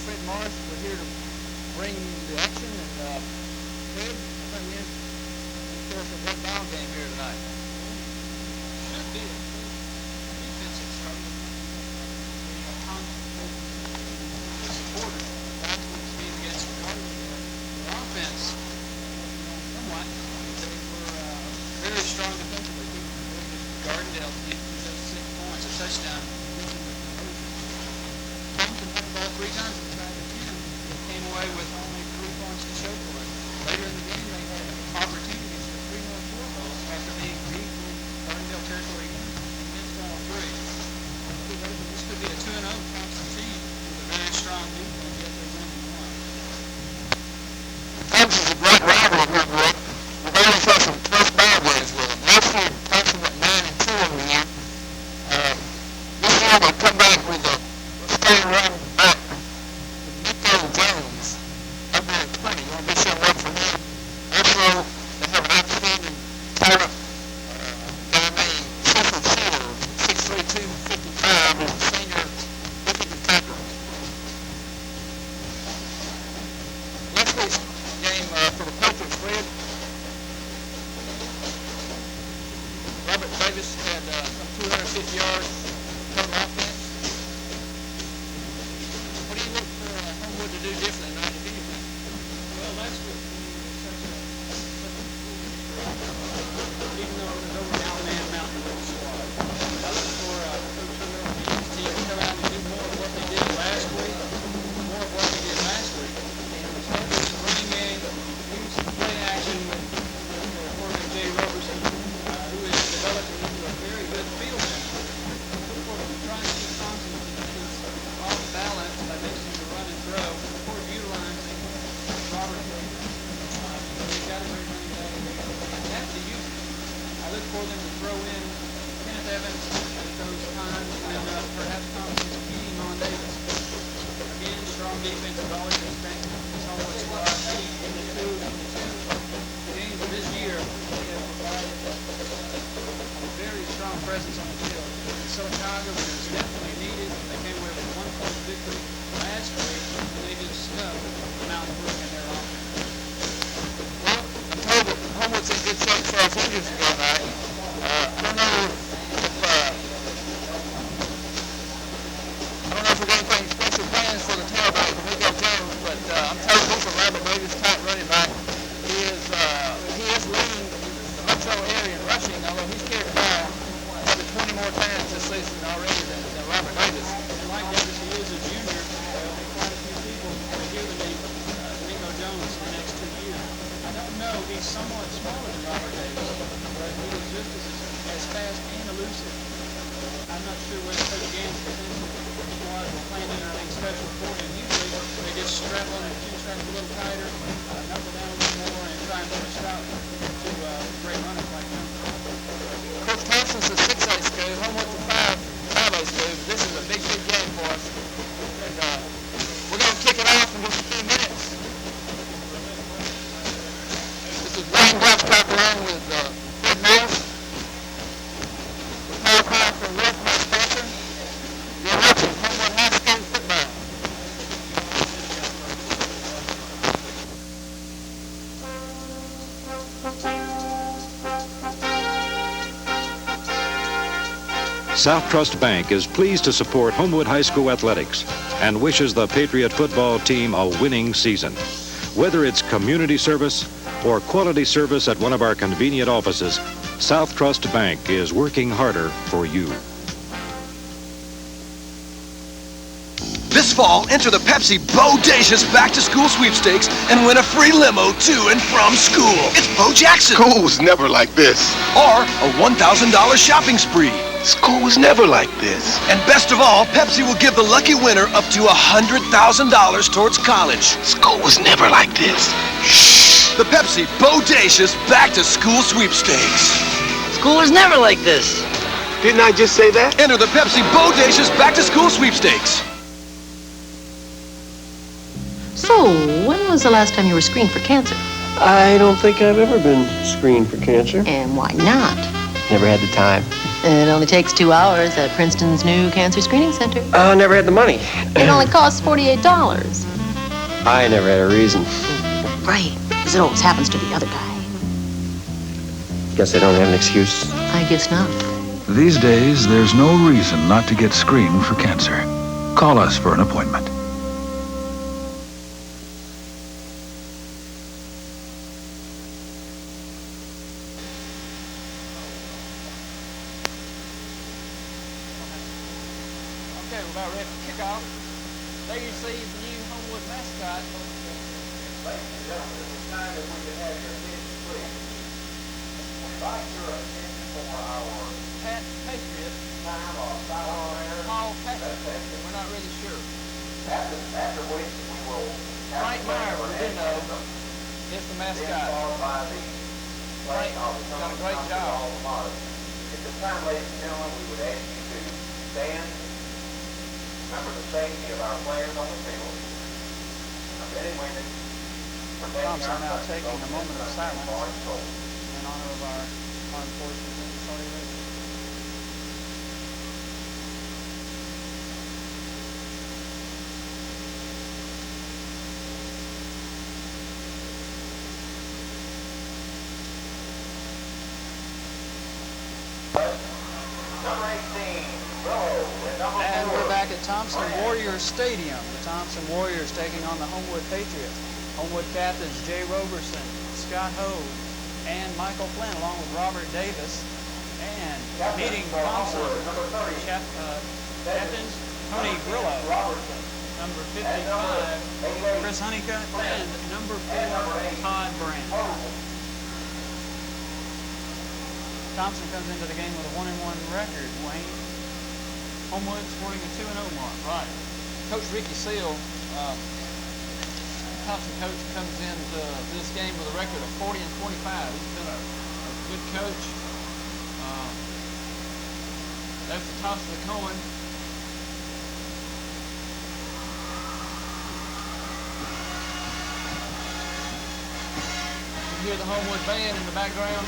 We're here to bring the action, and Fred, I think we're in for a good ball game here tonight. Should be a defensive struggle. Supporters last week's game against Gardendale. The offense, somewhat, they were very strong defensively. Gardendale did those 6 points, a touchdown. Thompson had the ball 3 times and tried to 10. Came away with only 3 points to show for it. Later in the game, they had opportunities for 3 more field goals after being beat in Gardendale territory again and missed all 3. This could be a 2-0 Thompson team with a very strong defense, yet they're winning one. Thompson's a great rival of Homewood. We've only saw some close ball games with them. Last year, Thompson went 9-2 on the year. This year, they come back with a staying run back. Jones, up there at 20. You want to be sure to look for him. Also, they have an outstanding talent guy named Cecil Shield, 6'3", 255, who's a senior defensive tackle. Last week's game for the Patriots, Fred. Robert Davis had some 250 yards total offense. What do you look for Homewood to do differently tonight, if anything? Well, last week, even though it was over the Outman Mountain Road squad, I look for Coach Hiller and his team to come out and do more of what they did last week, more of what we did last week, and focus running game, use play action with Corbin J. Roberson, who is developing into a very good field center. Look for them trying to keep Thompson off balance by mixing the run and throw. Of course, utilizing Robert. They've got a great running back. They have to use it. I look for them to throw in Kenneth Evans at those times when perhaps Thompson's feeding on Davis. Again, strong defense is always been strength. This Homewood squad, in the two games of this year, they have provided a very strong presence on the field. In Silicaga, when it was definitely needed, they came away with 1-point victory last week, and they just snubbed Mountain Brook in their offense. Well, I'm told that Homewood's in good shape for us injuries ago tonight. I don't know if we're going to make special plans for the tailback, Rico Jones, but I'm told he's a Robert Davis type running back. He is leading the metro area in rushing, although he's carried the ball probably 20 more times this season already than Robert Davis. And like Davis, he is a junior. Quite a few people may hear the name Rico Jones the next 2 years. I don't know. He's somewhat smaller than Robert Davis, but he is just as fast and elusive. I'm not sure where the Coach Gans squad will plan anything special for him. Usually they just strap on their chin straps a little tighter, knuckle down a little more, and try and push out to great runners like him. Coach Thompson's a 6A school, Homewood's a 5A school. This is a big game for us. And we're going to kick it off in just a few minutes. This is Wayne Glasscock along with Fred Morris. With Paul Powell from West, my sponsor. You're watching Homewood High School football. South Trust Bank is pleased to support Homewood High School athletics and wishes the Patriot football team a winning season. Whether it's community service or quality service at one of our convenient offices, South Trust Bank is working harder for you. This fall, enter the Pepsi Bodacious Back-to-School Sweepstakes and win a free limo to and from school. It's Bo Jackson. School was never like this. Or a $1,000 shopping spree. School was never like this. And best of all, Pepsi will give the lucky winner up to $100,000 towards college. School was never like this. Shh. The Pepsi Bodacious Back-to-School Sweepstakes. School was never like this. Didn't I just say that? Enter the Pepsi Bodacious Back-to-School Sweepstakes. So, when was the last time you were screened for cancer? I don't think I've ever been screened for cancer. And why not? Never had the time. It only takes 2 hours at Princeton's new cancer screening center. I never had the money. It only costs $48. I never had a reason. Right, as it always happens to the other guy. Guess I don't have an excuse. I guess not. These days, there's no reason not to get screened for cancer. Call us for an appointment. Okay, we're about ready for kickoff. There you see the new Homewood mascot. Ladies and gentlemen, it's time that we can have your attention, please. We'd like your attention for our Patriot time of silent prayer. Paul Patrick. We're not really sure. After which we will have Frank Meyer, we do know, is the mascot. followed by the Frank playing of the done a great job. At this time, ladies and gentlemen, we would ask you to stand. Remember the safety of our players on the field. Men and women. Thompson now taking a moment of silence in honor of our armed forces in Saudi Arabia. Number 18, Willow, and number 4. And we're back at Thompson Warriors Stadium. The Thompson Warriors taking on the Homewood Patriots. Homewood captains Jay Roberson, Scott Hogue, and Michael Flynn, along with Robert Davis. And meeting Thompson, captains Tony Grillo, number 55, Chris Honeycutt, and number 4, Todd Brand. Thompson comes into the game with a 1-1 record, Wayne. Homewood sporting a 2-0 mark. Right. Coach Ricky Seal, Thompson coach, comes into this game with a record of 40-25. He's been a good coach. That's the toss of the coin. You hear the Homewood band in the background.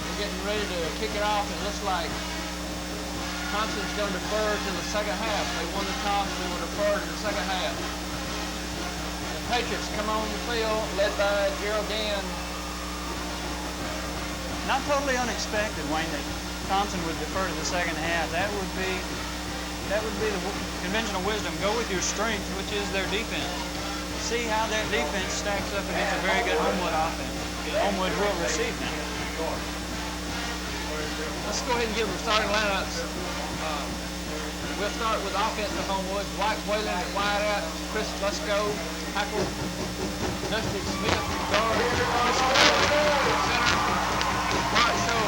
We're getting ready to kick it off. It looks like Thompson's going to defer to the second half. They won the toss, they will defer to the second half. The Patriots come on the field, led by Gerald Gann. Not totally unexpected, Wayne, that Thompson would defer to the second half. That would be the conventional wisdom. Go with your strength, which is their defense. See how that defense stacks up against a very good Homewood offense. Homewood will receive now. Let's go ahead and give them starting lineups. We'll start with offense for Homewood. Dwight Whalen at wide out. Chris Lusko, tackle. Dusty Smith, guard. Chris center. Mark Show,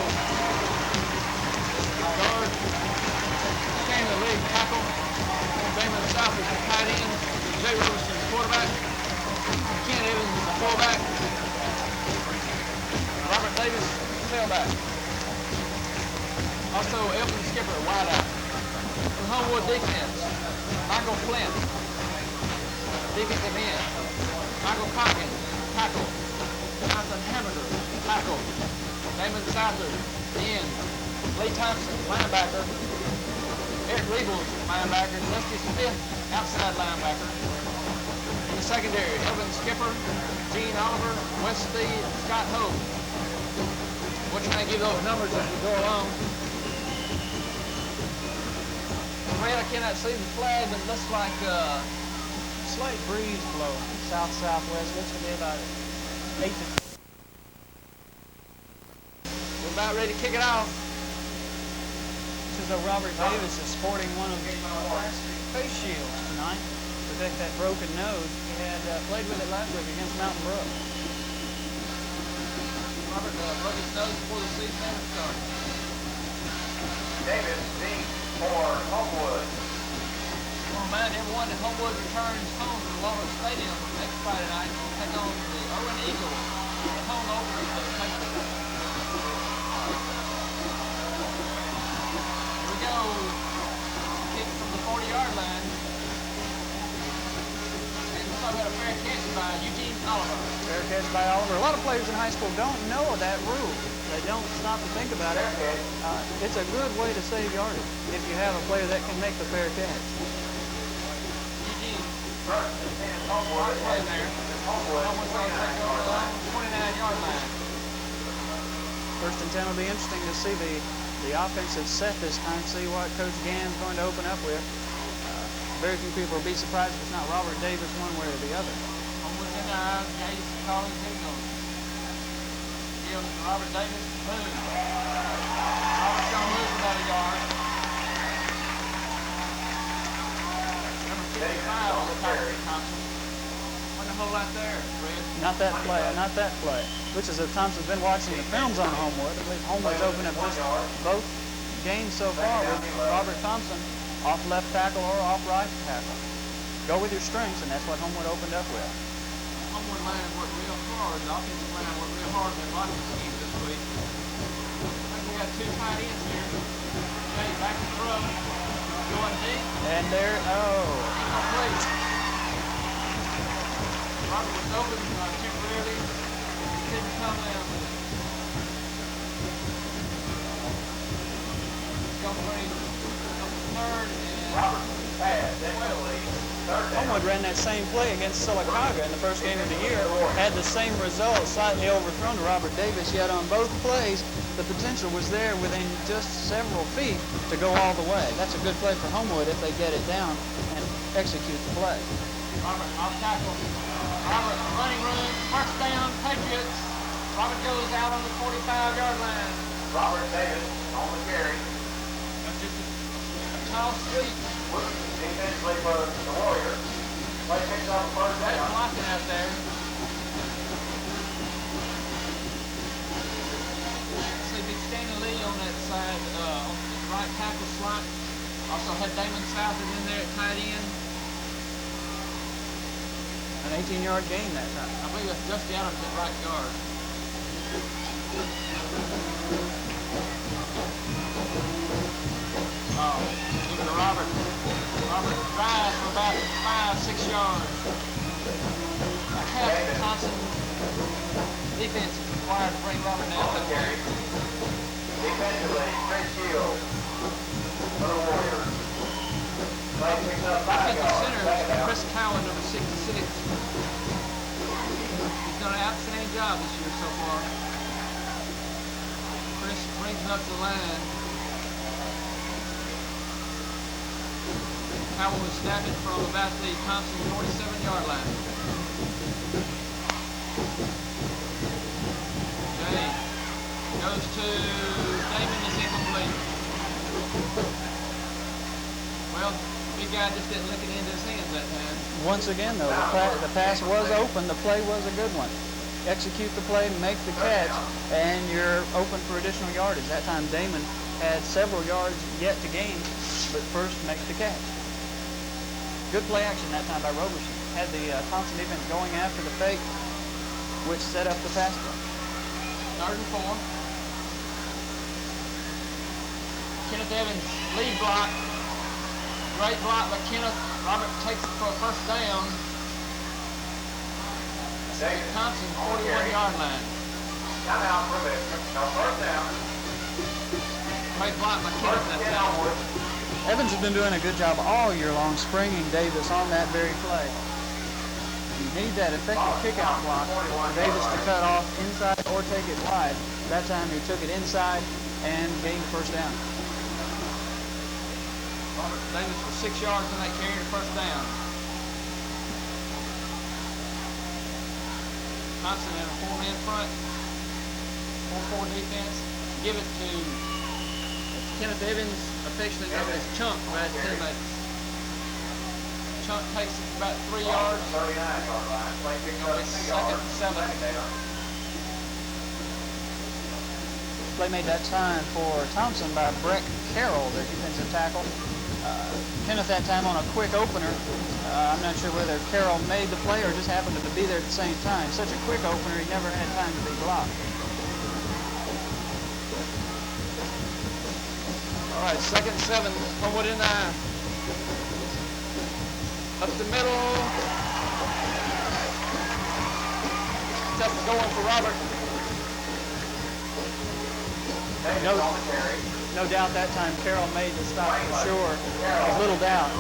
guard. Shane the league tackle. Damon South is the tight end. Jay Roberson, quarterback. Ken Evans is the fullback. Robert Davis, tailback. Also, Elton Skipper, wide out. From Homewood defense, Michael Flynn, defensive end. Michael Cocken, tackle. Jonathan Hammerger, tackle. Damon Southard, end. Lee Thompson, linebacker. Eric Liebels, linebacker. Dusty Smith, outside linebacker. In the secondary, Elvin Skipper, Gene Oliver, Wes Steed, Scott Hogue. We're trying to give those numbers as we go along. Red, I cannot see the flag, but it looks like Slight breeze blowing south-southwest. Looks to be about 8 to. we're about ready to kick it off. This is a Robert Davis is sporting one of the face shields tonight to protect that broken nose. He had played with it last week against Mountain Brook. Robert broke his nose before the season ever started. Davis Dean for Homewood. Well, man, everyone at Homewood returns home to Lawrence Stadium next Friday night to take on the Owen Eagles, the home opener for the Patriots. Here we go. Kick from the 40-yard line. And looks like we got a fair catch by Eugene Oliver. Fair catch by Oliver. A lot of players in high school don't know that rule. They don't stop to think about it. It's a good way to save yardage if you have a player that can make the fair catch. Eugene. Homewood play there. Homewood on the 29-yard line. First and 10 will be interesting to see the offensive set this time, see what Coach Gann's going to open up with. Very few people will be surprised if it's not Robert Davis one way or the other. Homewood's in there. Gates calling signals. Gives Robert Davis, boom. Robert's going to lose about a yard. Number 55 on the carry, Thompson. What the hole out there, Fred? Not that play, not that play. Which is if Thompson's been watching the films on Homewood. I believe Homewood's opened up both games so far with Robert Thompson off left tackle or off right tackle. Go with your strengths, and that's what Homewood opened up with. Homewood line worked real hard. The offensive line worked real hard in their blocking scheme this week. I think we got two tight ends here. Okay, back to throw. Going deep. And there, Incomplete. Robert was open temporarily. Didn't come down. Going third and Homewood ran that same play against Sylacauga in the first game of the year. Had the same result, slightly overthrown to Robert Davis, yet on both plays, the potential was there within just several feet to go all the way. That's a good play for Homewood if they get it down and execute the play. Robert off tackle. Robert running room, first down, Patriots. Robert goes out on the 45-yard line. Robert Davis on the carry. That's just a tall sweep. Defensively for the Warriors. Play picks up first That's down. blocking out there. See Big Stanley Lee on that side, on the right tackle slot. Also had Damon Southard in there at tight end. An 18-yard gain that time. I believe that's Dusty Adams at right guard. Give it to Robert. Robert drives for about 5-6 yards. A half Thompson defense is required to bring Robert down to the carry. Defensively, Chris Shields for the Warriors. Play picks up 5 Defensive yards. center is Chris Cowan, number 66. He's done an outstanding job this year so far. Chris brings him up to the line. Cowan was snapping from about the Thompson 47-yard line. Jay goes to Damon, is incomplete. Well, big guy just didn't lick it into his hands that time. Once again, though, the pass was open. The play was a good one. Execute the play, make the catch, and you're open for additional yardage. That time, Damon had several yards yet to gain, but first make the catch. Good play action that time by Roberson. Had the Thompson defense going after the fake, which set up the pass play. 3rd and 4. Kenneth Evans, lead block. Great block by Kenneth. Robert takes it for a first down. Thompson, 41-yard line. Time out for this. No first down. Great block by Kenneth that time. Evans has been doing a good job all year long springing Davis on that very play. You need that effective kick-out block for Davis to cut off inside or take it wide. That time he took it inside and gained first down. Robert Davis for 6 yards on that carry to first down. Thompson in a 4-man front. 4-4 defense. Give it to Kenneth Evans, affectionately known as Chunk by his teammates. Chunk takes it about 3 yards. 39-yard line. Play picks up 2 yards. Second and 7. Play made that time for Thompson by Breck Carroll, their defensive tackle. Kenneth that time on a quick opener. I'm not sure whether Carroll made the play or just happened to be there at the same time. Such a quick opener, he never had time to be blocked. All right, 2nd and 7. Homewood in there. Up the middle. stuff going for Robert. No doubt that time Carroll made the stop for sure. There's little doubt.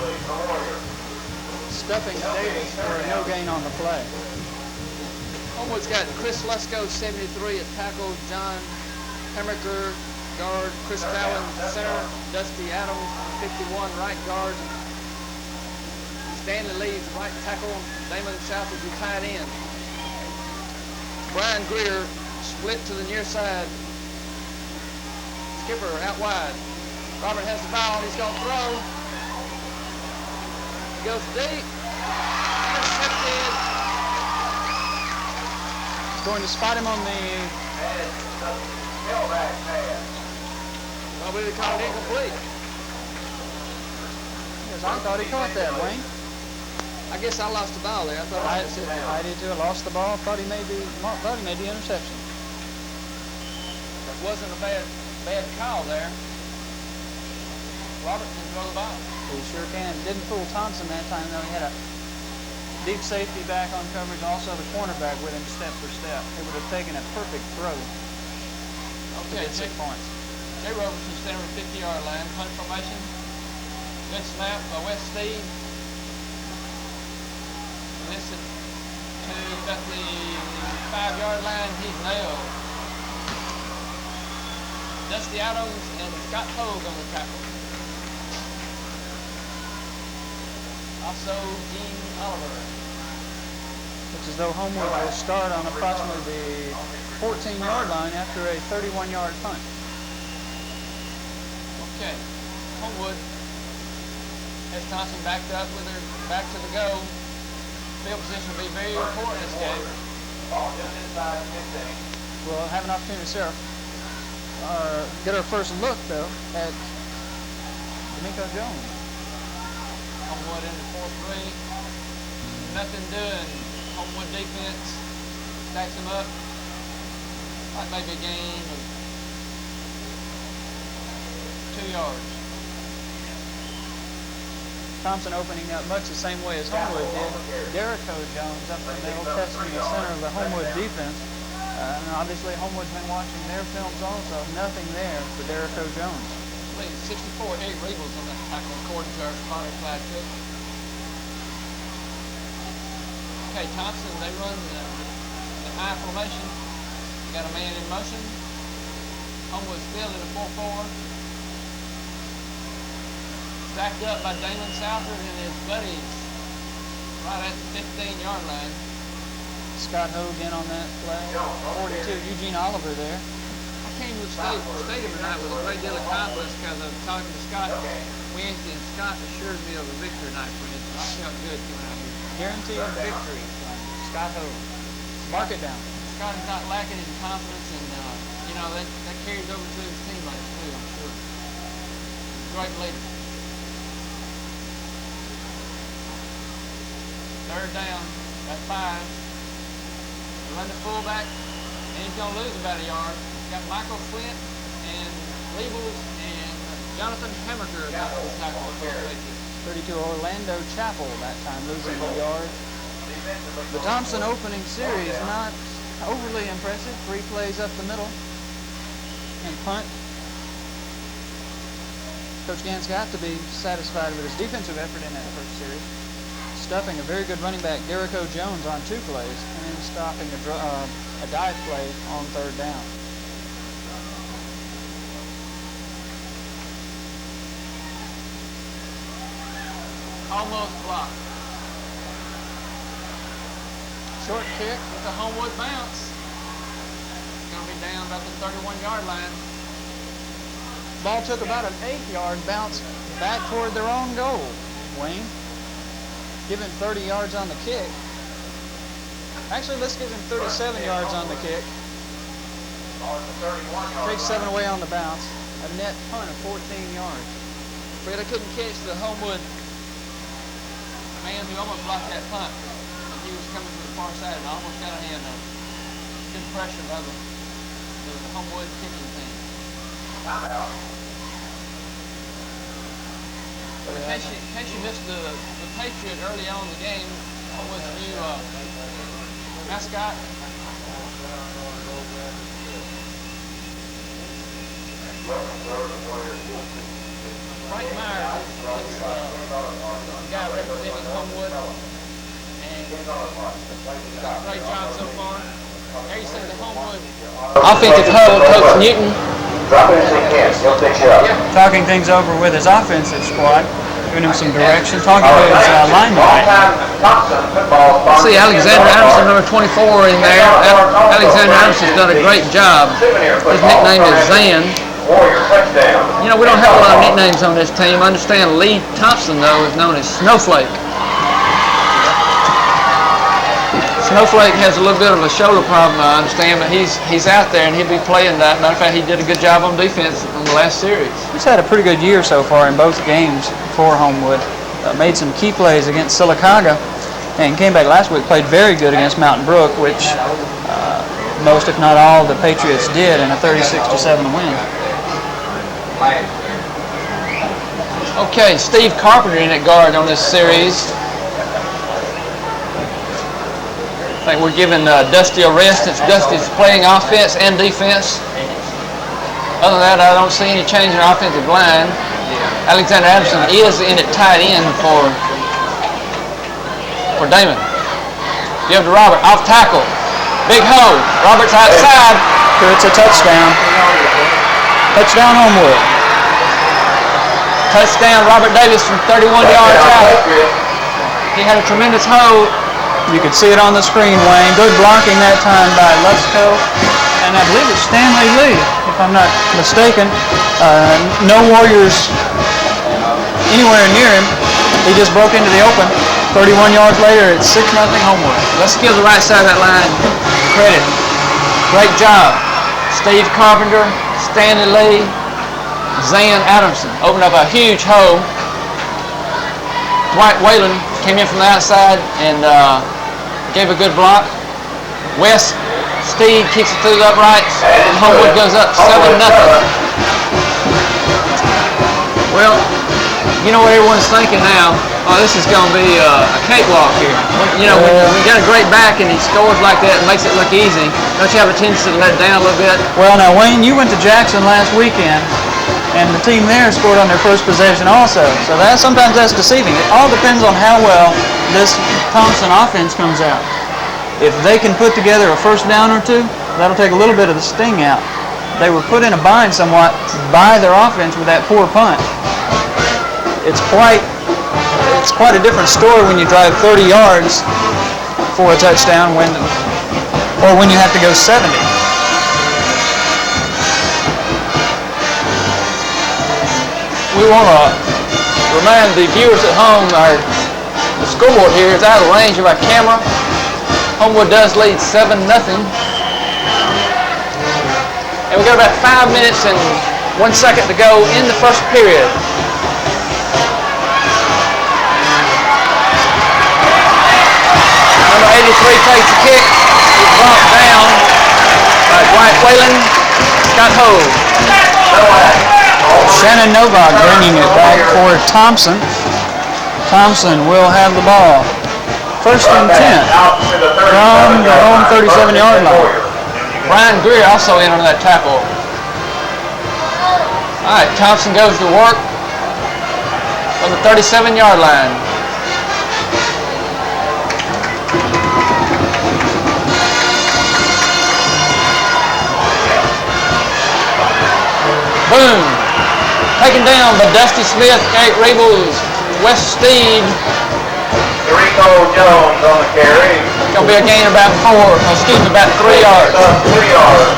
Stuffing Davis for a no gain on the play. Homewood's got Chris Lusko, 73 at tackle, John Hemmerker, guard, Chris Cowan, center, Dusty Adams, 51, right guard, Stanley Leeds, right tackle, Damon South is your tight end. Brian Greer split to the near side. Skipper out wide. Robert has the ball. He's going to throw. He goes deep. Intercepted. Going to spot him on the... Well, we would call it incomplete. Yes, I thought he caught that, Wayne. I guess I lost the ball there. I thought I had to sit down. I did too. I lost the ball. Thought he made the interception. That wasn't a bad call there. Robert can throw the ball. He sure can. Didn't fool Thompson that time, though. He had a deep safety back on coverage, also the cornerback with him step for step. It would have taken a perfect throw to get 6 points. Jay Robertson standing on the 50-yard line. Punt formation. Good snap by West Steve. Listen to about the 5-yard line. He's nailed. Dusty Adams and Scott Hogue on the tackle. Also, Gene Oliver. Looks as though Homewood will start on approximately the 14-yard line after a 31-yard punt. Okay. Homewood has Thompson backed up with her back to the goal. Field position will be very important in this game. Just inside 15. We'll have an opportunity to see get our first look, though, at D'Amico Jones. Homewood in the 4-3. Nothing doing. Homewood defense stacks them up. Like maybe a gain of 2 yards. Thompson opening up much the same way as Homewood did. D'Amico Jones up the middle, testing the center of the Homewood defense. And obviously Homewood's been watching their films also. Nothing there for D'Amico Jones. 64 Eric Rebels on that tackle, according to our spotter flag cook. Okay, Thompson, they run the high formation. Got a man in motion. Homewood's still in a 4-4. Stacked up by Damon Southard and his buddies right at the 15-yard line. Scott Hogue in on that play. 42, Eugene Oliver there. I came to the stadium tonight with a great deal of confidence because I was talking to Scott Wednesday, and Scott assured me of a victory tonight for him. So I felt good coming out here. Guaranteed victory from Scott Hogue. Mark it down. Scott is not lacking in confidence, and you know that carries over to his teammates too, I'm sure. Great leader. Third down, got 5. Run the fullback, and he's going to lose about a yard. He's got Michael Flint and Liebels and Jonathan Hemmerker about to tackle the 32 Orlando Chapel that time, losing a yard. The Thompson opening series not overly impressive. 3 plays up the middle and punt. Coach Gann's got to be satisfied with his defensive effort in that first series. Stuffing a very good running back, D'Amico Jones, on 2 plays, and then stopping a dive play on 3rd down. Almost blocked. Short kick with a Homewood bounce. It's going to be down about the 31-yard line. Ball took about an 8-yard bounce back toward their own goal, Wayne. Give him 30 yards on the kick. Actually, let's give him 37 yards on the kick. Take 7 away on the bounce. A net punt of 14 yards. Fred, I couldn't catch the Homewood man who almost blocked that punt. He was coming from the far side and almost got a hand on it. Good pressure by the Homewood kicking team. In case you missed the Patriot early on in the game, Homewood's new mascot, Frank Myers is the guy representing Homewood, and he's done a great job so far. There you see the Homewood offensive huddle, Coach Newton talking things over with his offensive squad, giving him some direction, talking to his lineman. See Alexander Adamson, number 24 in there. Alexander Adamson's done a great job. His nickname is Zan. You know, we don't have a lot of nicknames on this team. I understand Lee Thompson, though, is known as Snowflake. Snowflake has a little bit of a shoulder problem, I understand, but he's out there and he'll be playing that. Matter of fact, he did a good job on defense in the last series. He's had a pretty good year so far in both games for Homewood. Made some key plays against Sylacauga and came back last week, played very good against Mountain Brook, which most, if not all, the Patriots did in a 36-7 win. Okay, Steve Carpenter in at guard on this series. I think we're giving Dusty a rest since Dusty's playing offense and defense. Other than that, I don't see any change in our offensive line. Alexander Adamson is in at tight end for Damon. Give to Robert, off tackle. Big hole. Robert's outside. It's a touchdown. Touchdown Homewood. Touchdown Robert Davis from 31 yards out. He had a tremendous hold. You could see it on the screen, Wayne. Good blocking that time by Lusko. And I believe it's Stanley Lee, if I'm not mistaken. No Warriors anywhere near him. He just broke into the open. 31 yards later, it's 6-0 Homewood. Let's give the right side of that line credit. Great job. Steve Carpenter, Stanley Lee, Zan Adamson. Opened up a huge hole. Dwight Whalen came in from the outside and gave a good block. West Steed kicks it through the uprights, and Homewood goes up 7-0. Well, you know what everyone's thinking now? Oh, this is going to be a cakewalk here. You know, when you got a great back and he scores like that, it makes it look easy. Don't you have a tendency to let it down a little bit? Well, now, Wayne, you went to Jackson last weekend, and the team there scored on their first possession also. So sometimes that's deceiving. It all depends on how well this Thompson offense comes out. If they can put together a first down or two, that'll take a little bit of the sting out. They were put in a bind somewhat by their offense with that poor punt. It's quite a different story when you drive 30 yards for a touchdown when you have to go 70. We want to remind the viewers at home the scoreboard here is out of the range of our camera. Homewood does lead 7-0. And we've got about 5 minutes and 1 second to go in the first period. Number 83 takes the kick. He's bumped down by Dwight Whalen. Got hold. Shannon Novak bringing it back for Thompson. Thompson will have the ball. First and 10 from the home 37-yard line. Brian Greer also in on that tackle. All right, Thompson goes to work from the 37-yard line. Boom. Taken down by Dusty Smith, Eric Rebels, West Steed. Rico Jones on the carry. Gonna be a gain of about 3 yards. 3 yards.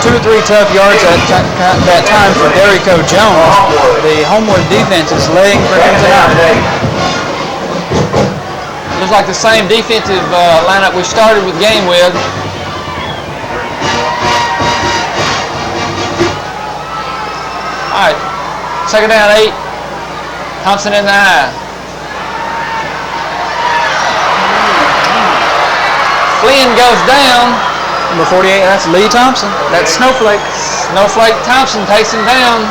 2 or 3 tough yards that time for Derico Jones. The Homewood defense is laying for him tonight. Looks like the same defensive lineup we started with game with. All right, second down 8. Thompson in the eye. Flynn goes down. Number 48, that's Lee Thompson. That's Snowflake. Snowflake Thompson takes him down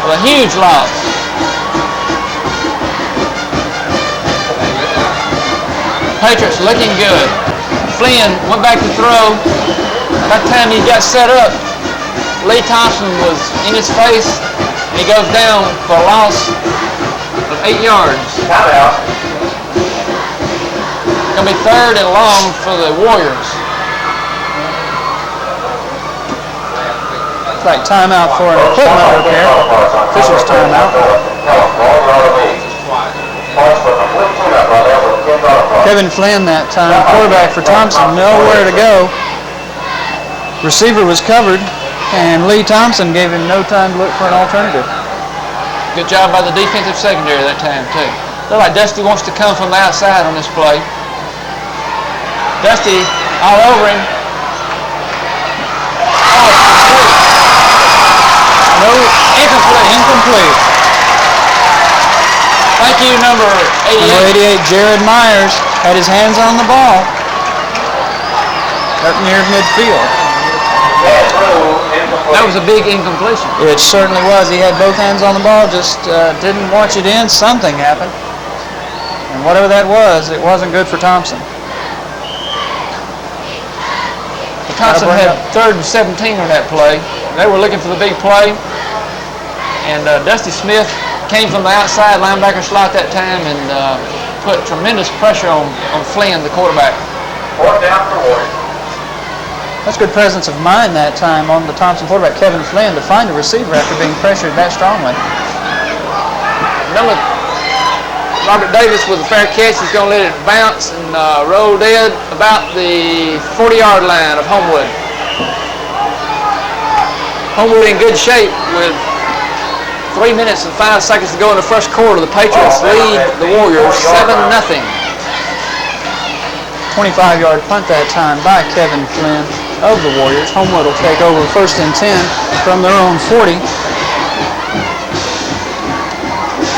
with a huge loss. Patriots looking good. Flynn went back to throw. By the time he got set up, Lee Thompson was in his face, and he goes down for a loss of 8 yards. Timeout. Going to be 3rd and long for the Warriors. It's like timeout for an equipment repair. Official's timeout. Kevin Flynn that time, quarterback for Thompson, nowhere to go. Receiver was covered, and Lee Thompson gave him no time to look for an alternative. Good job by the defensive secondary that time, too. Looked like Dusty wants to come from the outside on this play. Dusty all over him. No, incomplete. Thank you, number 88. Number 88, Jared Myers, had his hands on the ball up near midfield. That was a big incompletion. It certainly was. He had both hands on the ball, just didn't watch it in. Something happened. And whatever that was, it wasn't good for Thompson. Thompson had 3rd and 17 on that play. They were looking for the big play. And Dusty Smith came from the outside linebacker slot that time and put tremendous pressure on Flynn, the quarterback. 4th down for Warriors. That's good presence of mind that time on the Thompson quarterback, Kevin Flynn, to find a receiver after being pressured that strongly. Number Robert Davis with a fair catch. He's going to let it bounce and roll dead about the 40-yard line of Homewood. Homewood in good shape with 3 minutes and 5 seconds to go in the first quarter. The Patriots lead the Warriors 7-0. 25-yard punt that time by Kevin Flynn of the Warriors. Homewood will take over 1st and 10 from their own 40.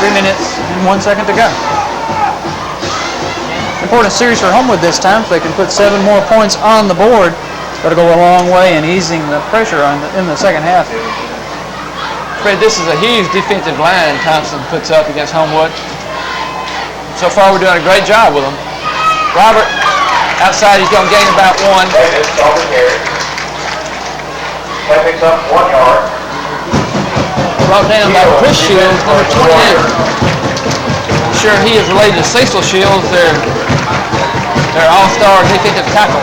3 minutes and 1 second to go. Important series for Homewood this time. If they can put 7 more points on the board, that'll go a long way in easing the pressure in the second half. Fred, this is a huge defensive line Thompson puts up against Homewood. So far, we're doing a great job with them. Robert, outside, he's going to gain about 1. Davis on the carry. That picks up 1 yard. Brought down by Chris Shields, number 28. I'm sure he is related to Cecil Shields, their all-star defensive tackle.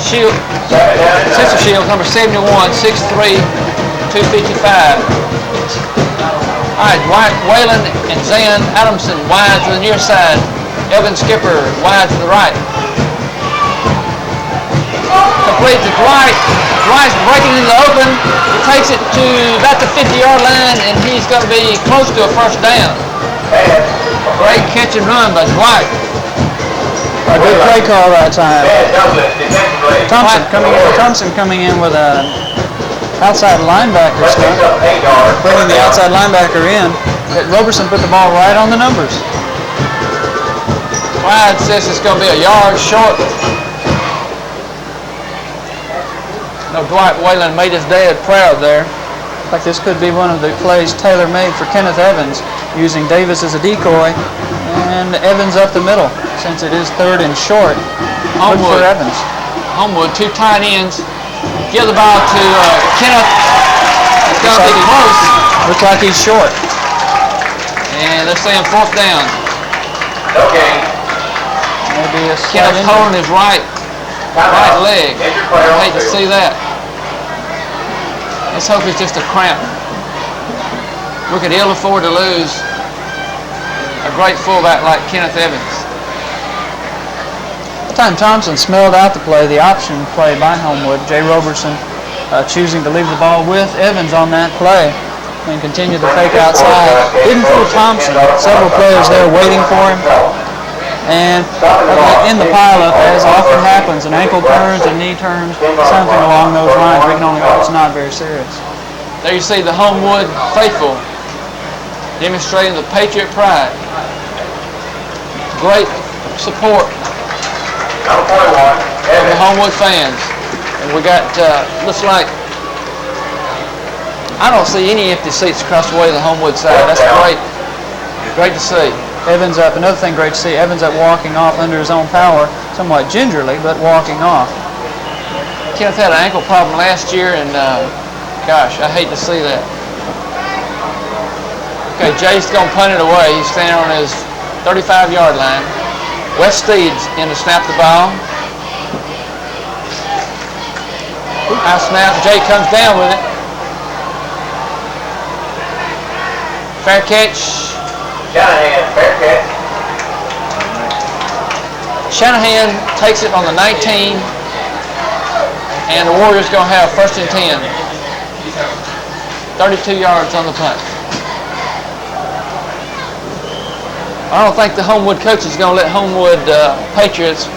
Cecil Shields, number 71, 6'3", 255. All right, Whalen and Zan Adamson wide to the near side. Evan Skipper wide to the right. Complete to Dwight. Dwight's breaking into the open. He takes it to about the 50-yard line, and he's going to be close to a 1st down. Great catch and run by Dwight. A good play call that time. Thompson coming in with an outside linebacker stuff, bringing the outside linebacker in. Roberson put the ball right on the numbers. Dwight says it's going to be a yard short. No, Dwight Whalen made his dad proud there. Like this could be one of the plays tailor-made for Kenneth Evans, using Davis as a decoy and Evans up the middle, since it is 3rd and short. Good for Evans. Homewood, 2 tight ends. Give the ball to Kenneth. It's going to be close. Looks like he's short. And they're saying 4th down. Okay. Maybe a Kenneth holding his right leg. I hate to see that. Let's hope it's just a cramp. We could ill afford to lose a great fullback like Kenneth Evans. The time Thompson smelled out the play, the option play by Homewood. Jay Roberson choosing to leave the ball with Evans on that play and continue the fake outside. Didn't fool Thompson. Several players there waiting for him. And in the pileup, as often happens, an ankle turns, a knee turns, something along those lines. We can only hope it's not very serious. There you see the Homewood faithful demonstrating the Patriot pride. Great support from the Homewood fans. And we got, looks like, I don't see any empty seats across the way to the Homewood side. That's great. Great to see. Evans up. Another thing great to see. Evans up walking off under his own power, somewhat gingerly, but walking off. Kenneth had an ankle problem last year, and gosh, I hate to see that. Okay, Jay's going to punt it away. He's standing on his 35-yard line. Wes Steed's in to snap the ball. High snap. Jay comes down with it. Fair catch. Shanahan, fair catch. Shanahan takes it on the 19, and the Warriors going to have 1st and 10. 32 yards on the punt. I don't think the Homewood coach is going to let Homewood Patriots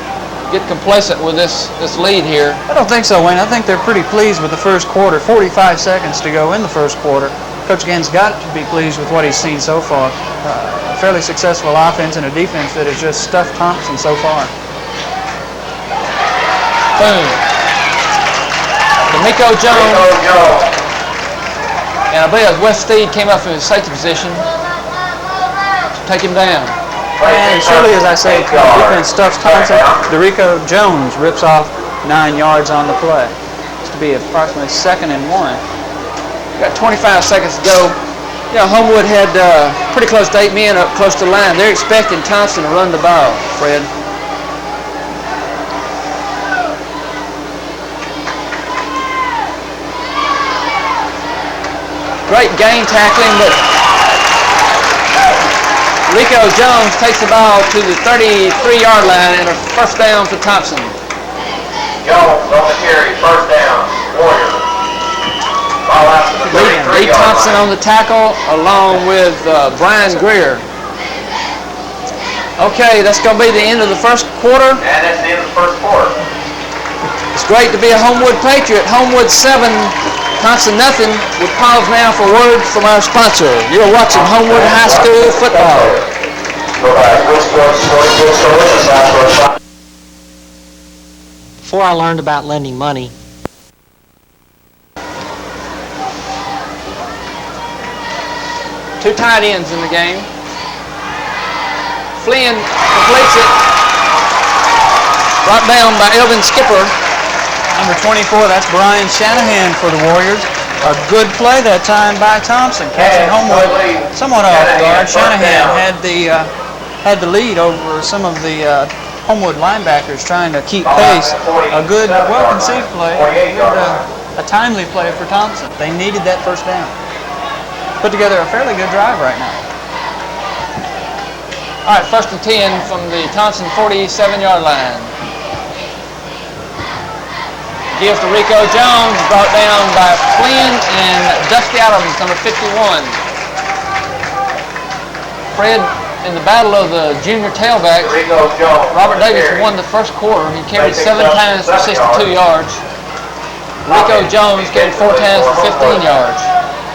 get complacent with this lead here. I don't think so, Wayne. I think they're pretty pleased with the first quarter. 45 seconds to go in the first quarter. Coach Gaines got to be pleased with what he's seen so far. A fairly successful offense and a defense that has just stuffed Thompson so far. Boom. D'Amico Jones. And I believe as Wes Steed came up from his safety position to take him down. And surely, as I say, the defense stuffs Thompson. D'Amico Jones rips off 9 yards on the play. It's to be approximately 2nd and 1. Got 25 seconds to go. You know, Homewood had pretty close to 8 men up close to the line. They're expecting Thompson to run the ball, Fred. Great game tackling, but Rico Jones takes the ball to the 33-yard line and a 1st down for Thompson. Jones on the carry, 1st down, Warriors. Ball out to the 33-yard Lee Thompson on the tackle along with Brian Greer. Okay, that's going to be the end of the first quarter. And that's the end of the first quarter. It's great to be a Homewood Patriot. Homewood 7, Thompson nothing. We'll pause now for words from our sponsor. You're watching Homewood High School football. Before I learned about lending money, Two tight ends in the game. Flynn completes it. Brought down by Elvin Skipper. Number 24, that's Brian Shanahan for the Warriors. A good play that time by Thompson, catching Homewood somewhat off guard. Shanahan had the lead over some of the Homewood linebackers trying to keep pace. A good, well-conceived play, a timely play for Thompson. They needed that 1st down. Put together a fairly good drive right now. All right, 1st and 10 from the Thompson 47-yard line. Give to Rico Jones, brought down by Flynn and Dusty Adams, number 51. Fred, in the battle of the junior tailbacks, Robert Davis won the first quarter. He carried 7 times for 62 yards. Rico Jones carried 4 times for 15 yards.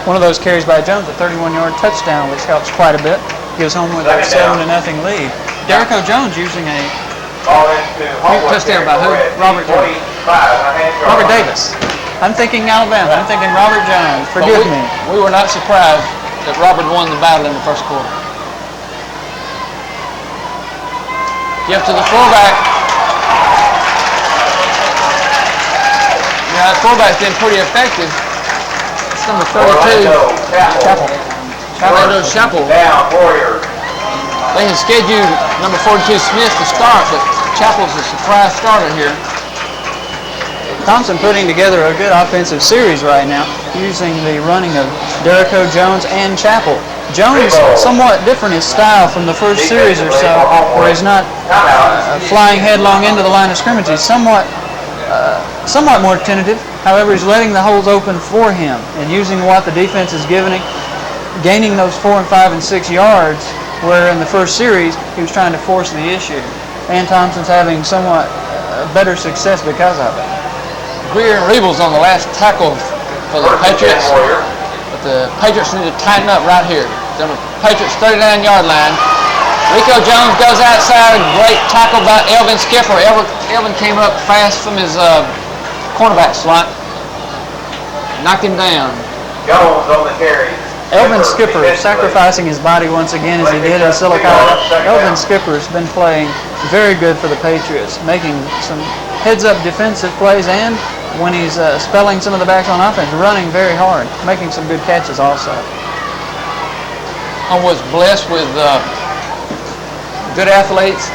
One of those carries by Jones, a 31-yard touchdown, which helps quite a bit. Gives Homewood a 7-0 lead. Derico Jones using a touchdown by who? Robert Jones. Robert Davis. I'm thinking Alabama. I'm thinking Robert Jones. Forgive me. We were not surprised that Robert won the battle in the first quarter. Give to the fullback. Yeah, that fullback's been pretty effective. It's number 32. Chapel. They had scheduled number 42 Smith to start, but Chapel's a surprise starter here. Thompson putting together a good offensive series right now, using the running of Derico Jones and Chapel. Jones somewhat different his style from the first series or so, where he's not flying headlong into the line of scrimmage. He's somewhat more tentative. However, he's letting the holes open for him and using what the defense is giving him, gaining those 4 and 5 and 6 yards, where in the first series he was trying to force the issue. And Thompson's having somewhat better success because of it. Greer and Rebels on the last tackle for the Patriots, but the Patriots need to tighten up right here. They're on the Patriots 39-yard line. Rico Jones goes outside, great tackle by Elvin Skipper. Elvin came up fast from his cornerback slot, knocked him down. Jones on the carry. Elvin Skipper sacrificing his body once again as he did in Silicon. Elvin Skipper's been playing very good for the Patriots, making some heads-up defensive plays and when he's spelling some of the backs on offense, running very hard, making some good catches also. Homewood's blessed with good athletes,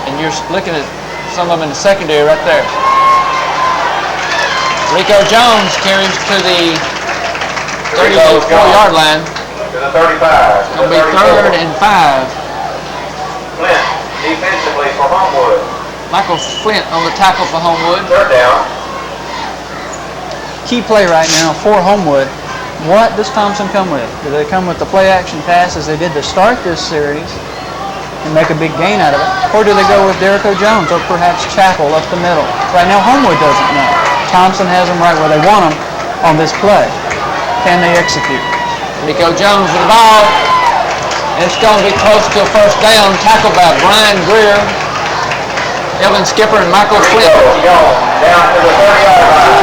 and you're looking at some of them in the secondary right there. Rico Jones carries to the 34-yard line. To the 35. It's going to be 3rd and 5. Flint, defensively for Homewood. Michael Flint on the tackle for Homewood. 3rd down. Key play right now for Homewood. What does Thompson come with? Do they come with the play-action pass as they did to start this series and make a big gain out of it? Or do they go with Derico Jones or perhaps Chappell up the middle? Right now, Homewood doesn't know. Thompson has them right where they want them on this play. Can they execute? Rico Jones with the ball. It's going to be close to a 1st down. Tackled by Brian Greer, Evan Skipper, and Michael Flint. Down to the 30-yard line.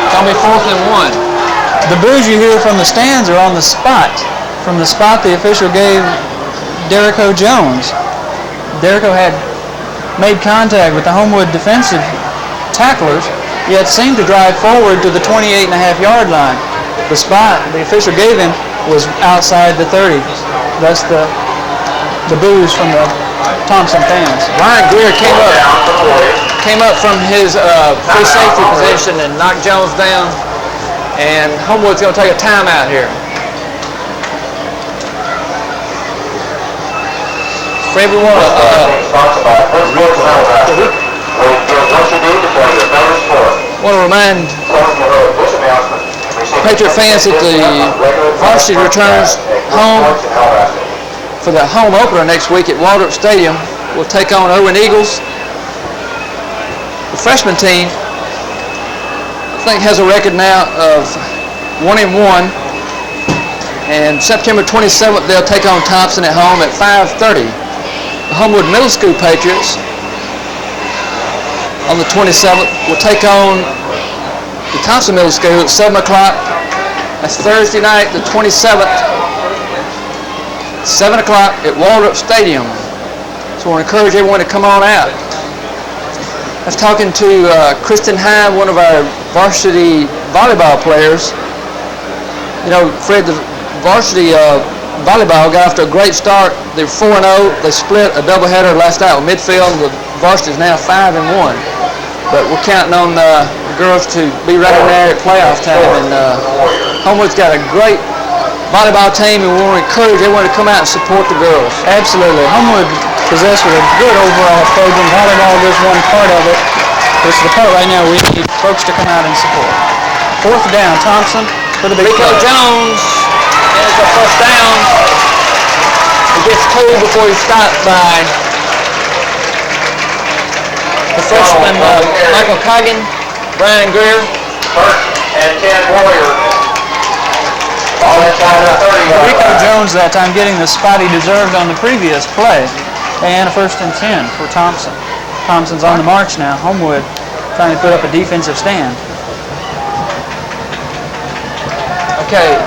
It's going to be 4th and 1. The boos you hear from the stands are on the spot. From the spot the official gave Derico Jones. Derico had made contact with the Homewood defensive tacklers, yet seemed to drive forward to the 28.5-yard line. The spot the official gave him was outside the 30. Thus the boos from the Thompson fans. Brian Greer came up from his free safety position and knocked Jones down. And Homewood's going to take a timeout here. For everyone, want to remind Patriot fans that the varsity returns home for the home opener next week at Waldrop Stadium. We'll take on Irwin Eagles. The freshman team, I think, has a record now of 1-1. And September 27th, they'll take on Thompson at home at 5:30. The Homewood Middle School Patriots on the 27th will take on the Thompson Middle School at 7 o'clock. That's Thursday night, the 27th, 7 o'clock at Waldrop Stadium. So I want to encourage everyone to come on out. I was talking to Kristen Hine, one of our varsity volleyball players. You know, Fred, the varsity volleyball got off to a great start. They were 4-0. They split a doubleheader last night with midfield, and the varsity is now 5-1. But we're counting on the girls to be right in there at playoff time. And Homewood's got a great volleyball team, and we want to encourage everyone to come out and support the girls. Absolutely. Homewood possessed with a good overall program. Volleyball is one part of it. This is the part right now we need folks to come out and support. 4th down, Thompson for the big Rico play. Jones is the 1st down. He gets 2 before he's stopped by the freshman Michael Coggin, Brian Greer. 1st and 10 Warriors. All inside the 30-yard Rico line. Jones that time getting the spot he deserved on the previous play. And a 1st and 10 for Thompson. Thompson's on the march now. Homewood trying to put up a defensive stand. Okay,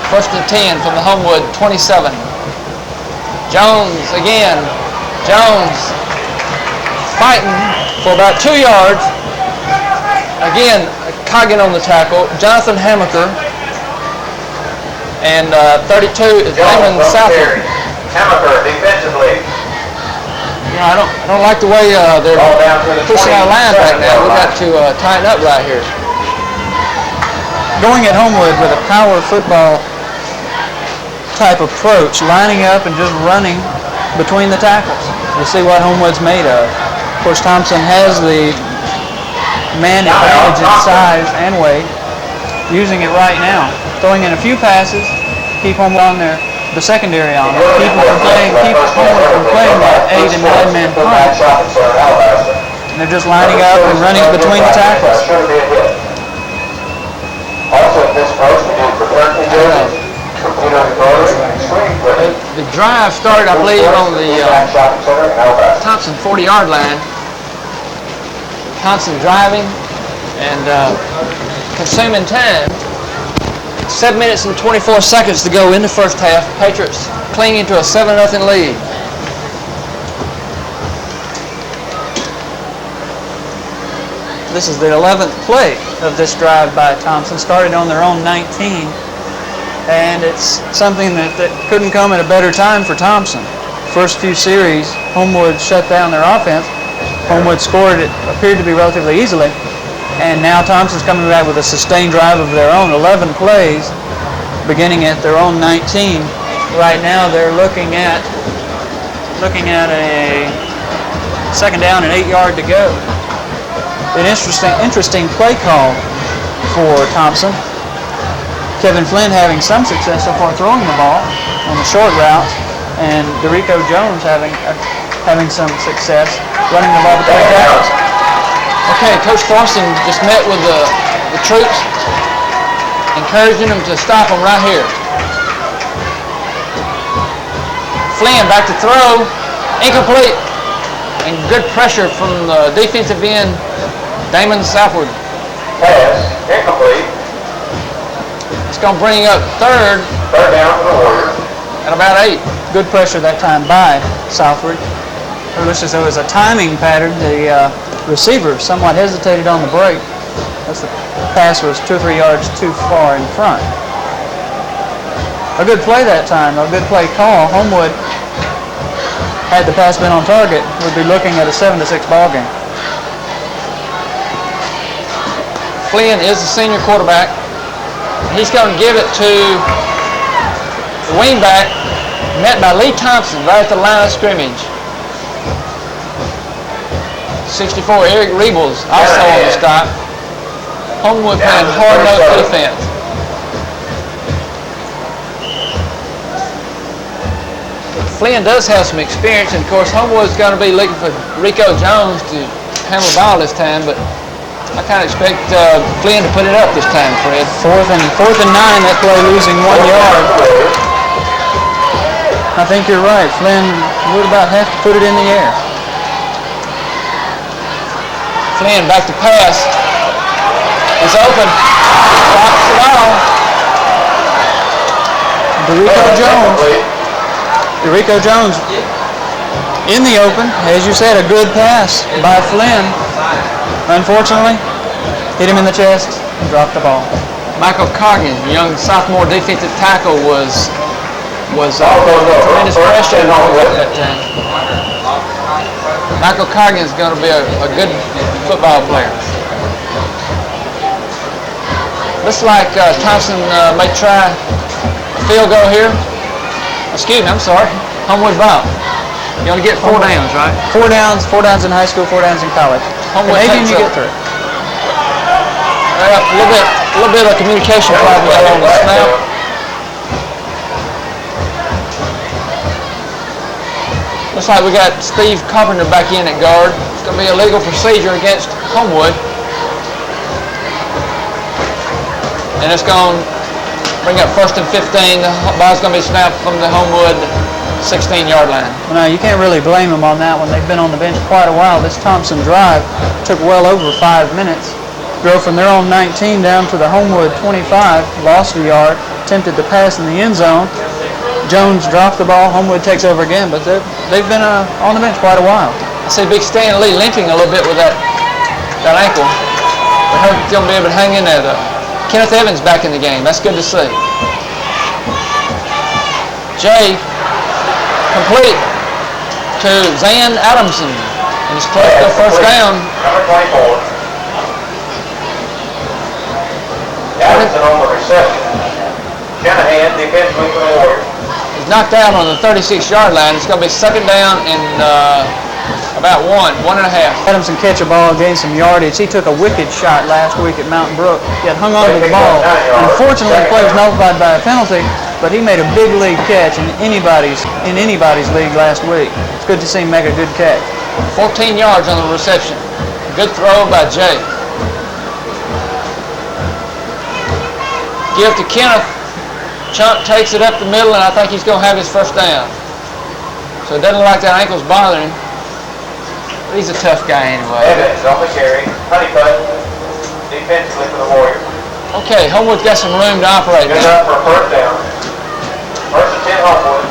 1st and 10 from the Homewood 27. Jones again. Jones fighting for about 2 yards. Again, Coggin on the tackle. Jonathan Hamaker. And 32 is Damon Southern. Hamaker defensively. You know, I don't like the way they're pushing our lines right now. We've got to tighten up right here. Going at Homewood with a power football type approach, lining up and just running between the tackles. You see what Homewood's made of. Of course, Thompson has the man advantage in size and weight, using it right now. Throwing in a few passes, keep Homewood on there. The secondary on it. Keep Homewood from playing that 8- and 9-man punch. And they're just lining up and running between the tackles. Also, this post we did for 13 jerseys. The drive started, I believe, on the Thompson 40-yard line. Thompson driving and consuming time. 7 minutes and 24 seconds to go in the first half. Patriots clinging to a 7-0 lead. This is the 11th play of this drive by Thompson. Started on their own 19, and it's something that couldn't come at a better time for Thompson. First few series, Homewood shut down their offense. Homewood scored, it appeared to be relatively easily, and now Thompson's coming back with a sustained drive of their own. 11 plays, beginning at their own 19. Right now they're looking at a second down and 8 yard to go. An interesting play call for Thompson. Kevin Flynn having some success so far throwing the ball on the short route, and Derico Jones having some success running the ball between tackles. Okay, Coach Thompson just met with the troops, encouraging them to stop them right here. Flynn back to throw, incomplete, and good pressure from the defensive end, Damon Southward. Pass, incomplete. It's going to bring up third. Third down for the Warriors. At about 8. Good pressure that time by Southward. It looks as though it was a timing pattern. The receiver somewhat hesitated on the break as the pass was 2 or 3 yards too far in front. A good play that time, a good play call. Homewood, had the pass been on target, would be looking at a 7-6 ball game. Flynn is the senior quarterback. He's going to give it to the wingback, met by Lee Thompson right at the line of scrimmage. 64, Eric Rebels also on the stop. Homewood playing hard-nosed defense. Flynn does have some experience, and of course Homewood's going to be looking for Rico Jones to handle the ball this time, but I kind of expect Flynn to put it up this time, Fred. Fourth and 9, that play losing 1 yard. I think you're right. Flynn would about have to put it in the air. Flynn back to pass. It's open. Drops it all. Derico Jones in the open. As you said, a good pass by Flynn. Unfortunately, hit him in the chest and dropped the ball. Michael Coggin, young sophomore defensive tackle, was under tremendous pressure at that time. Michael Coggin is going to be a good football player. Looks like Thompson may try a field goal here. Excuse me, I'm sorry. Homewood ball. You only get 4 downs, right? 4 downs in high school, 4 downs in college. Homewood Canadian, you get through. A little bit of communication problem on the snap. Looks like we got Steve Carpenter back in at guard. It's going to be a legal procedure against Homewood. And it's going to bring up 1st and 15. The ball's going to be snapped from the Homewood 16-yard line. Well, now, you can't really blame them on that one. They've been on the bench quite a while. This Thompson drive took well over 5 minutes. Drove from their own 19 down to the Homewood 25, lost a yard, attempted to pass in the end zone. Jones dropped the ball. Homewood takes over again, but they've been on the bench quite a while. I see Big Stan Lee limping a little bit with that ankle. We hope he's going to be able to hang in there, though. Kenneth Evans back in the game. That's good to see. Jay complete to Zan Adamson. And it's close to the first down. Number 24. Adamson on the reception. Shanahan defensively for the Warriors. He's knocked out on the 36-yard line. It's going to be second down and about 1.5. Adamson catch a ball, gain some yardage. He took a wicked shot last week at Mountain Brook. He had hung on to the ball. Unfortunately, the play was nullified by a penalty, but he made a big league catch in anybody's league last week. It's good to see him make a good catch. 14 yards on the reception. Good throw by Jay. Give to Kenneth. Chunk takes it up the middle, and I think he's going to have his first down. So it doesn't look like that ankle's bothering him. But he's a tough guy anyway. Evans on the carry. Honeycutt defensively for the Warriors. Okay, Homewood's got some room to operate Good now. up for a first down. First and 10 Homewood.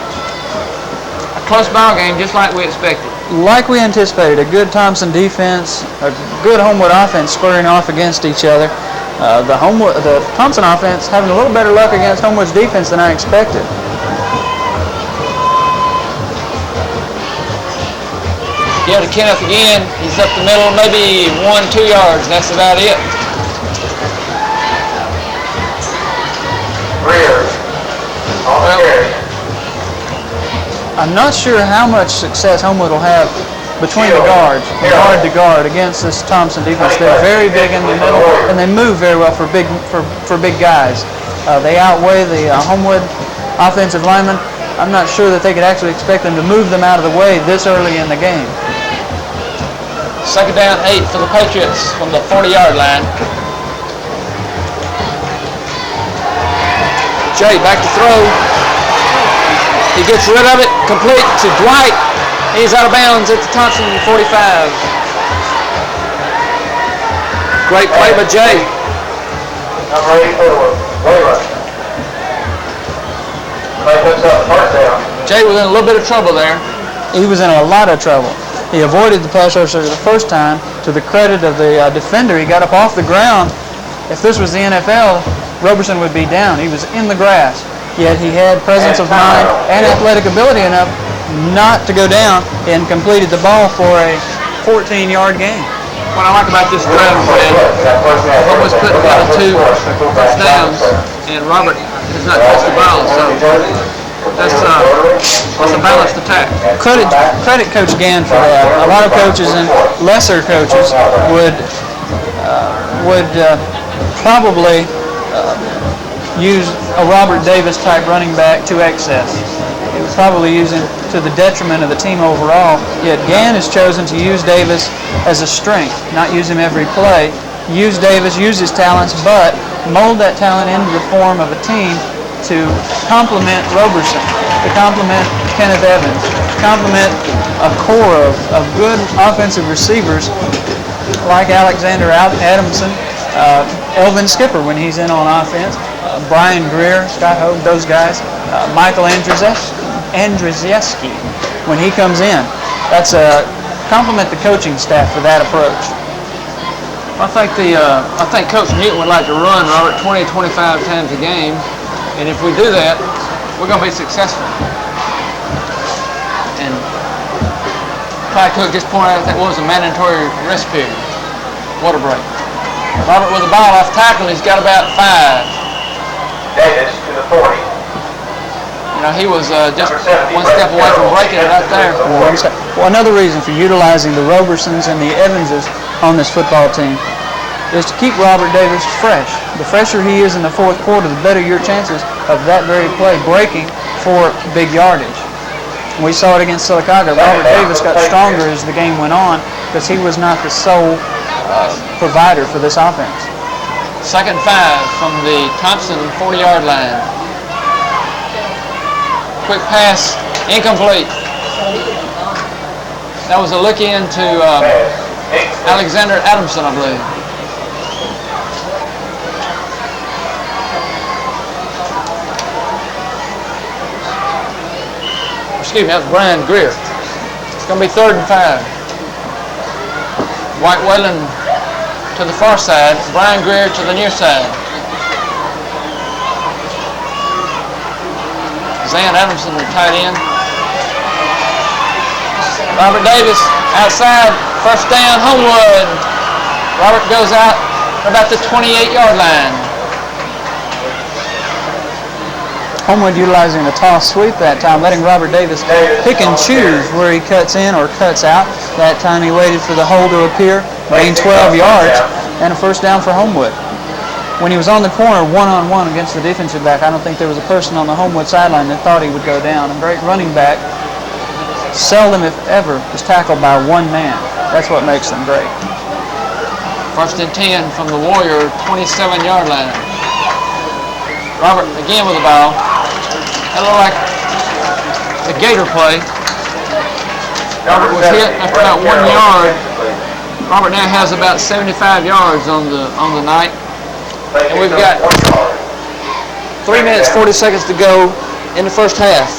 A close ball game, just like we expected. like we anticipated, a good Thompson defense, a good Homewood offense squaring off against each other. The Thompson offense having a little better luck against Homewood's defense than I expected. Give to Kenneth again. He's up the middle, maybe 1-2 yards. That's about it. I'm not sure how much success Homewood will have between the guards, from guard to guard, against this Thompson defense. They're very big in the middle, and they move very well for big guys. They outweigh the Homewood offensive linemen. I'm not sure that they could actually expect them to move them out of the way this early in the game. 2nd down, 8 for the Patriots from the 40-yard line. Jay back to throw. He gets rid of it, complete to Dwight. He's out of bounds at the Thompson 45. Great play by Jay. Jay was in a little bit of trouble there. He was in a lot of trouble. He avoided the pass rusher the first time. To the credit of the defender, he got up off the ground. If this was the NFL, Roberson would be down. He was in the grass. Yet he had presence of mind and athletic ability enough not to go down and completed the ball for a 14-yard gain. What I like about this drive is that Homewood's put together 2 first downs, and Robert has not touched the ball, so that's a balanced attack. Credit Coach Gann for that. A lot of coaches and lesser coaches would probably use a Robert Davis type running back to excess. It would probably use him to the detriment of the team overall. Yet Gann has chosen to use Davis as a strength, not use him every play. Use Davis, use his talents, but mold that talent into the form of a team to complement Roberson, to complement Kenneth Evans, to complement a core of good offensive receivers like Alexander Adamson, Elvin Skipper when he's in on offense, Brian Greer, Scott Hogue, those guys, Michael Andrzejewski when he comes in. That's compliment the coaching staff for that approach. I think Coach Newton would like to run Robert 20-25 times a game, and if we do that, we're going to be successful. And Clyde Cook just pointed out that was a mandatory rest period. Water break. Robert with the ball off tackle, he's got about 5. Davis to the 40. You know, he was just one step away from breaking it right there. Well, another reason for utilizing the Robersons and the Evanses on this football team is to keep Robert Davis fresh. The fresher he is in the 4th quarter, the better your chances of that very play breaking for big yardage. We saw it against Silicaga. Robert Davis got stronger as the game went on because he was not the sole provider for this offense. 2nd 5 from the Thompson 40-yard line. Quick pass, incomplete. That was a look into Alexander Adamson, I believe. Excuse me, that was Brian Greer. It's going to be 3rd and 5. White Whalen to the far side, Brian Greer to the near side. Zan Adamson, the tight end. Robert Davis outside, 1st down, Homewood. Robert goes out about the 28-yard line. Homewood utilizing the toss sweep that time, letting Robert Davis pick and choose where he cuts in or cuts out. That time he waited for the hole to appear, gained 12 yards, and a 1st down for Homewood. When he was on the corner one-on-one against the defensive back, I don't think there was a person on the Homewood sideline that thought he would go down. A great running back seldom, if ever, is tackled by one man. That's what makes them great. 1st and 10 from the Warrior 27-yard line. Robert again with the ball. That looked like the Gator play. Robert was hit after about 1 yard. Robert now has about 75 yards on the night. And we've got 3 minutes, 40 seconds to go in the 1st half.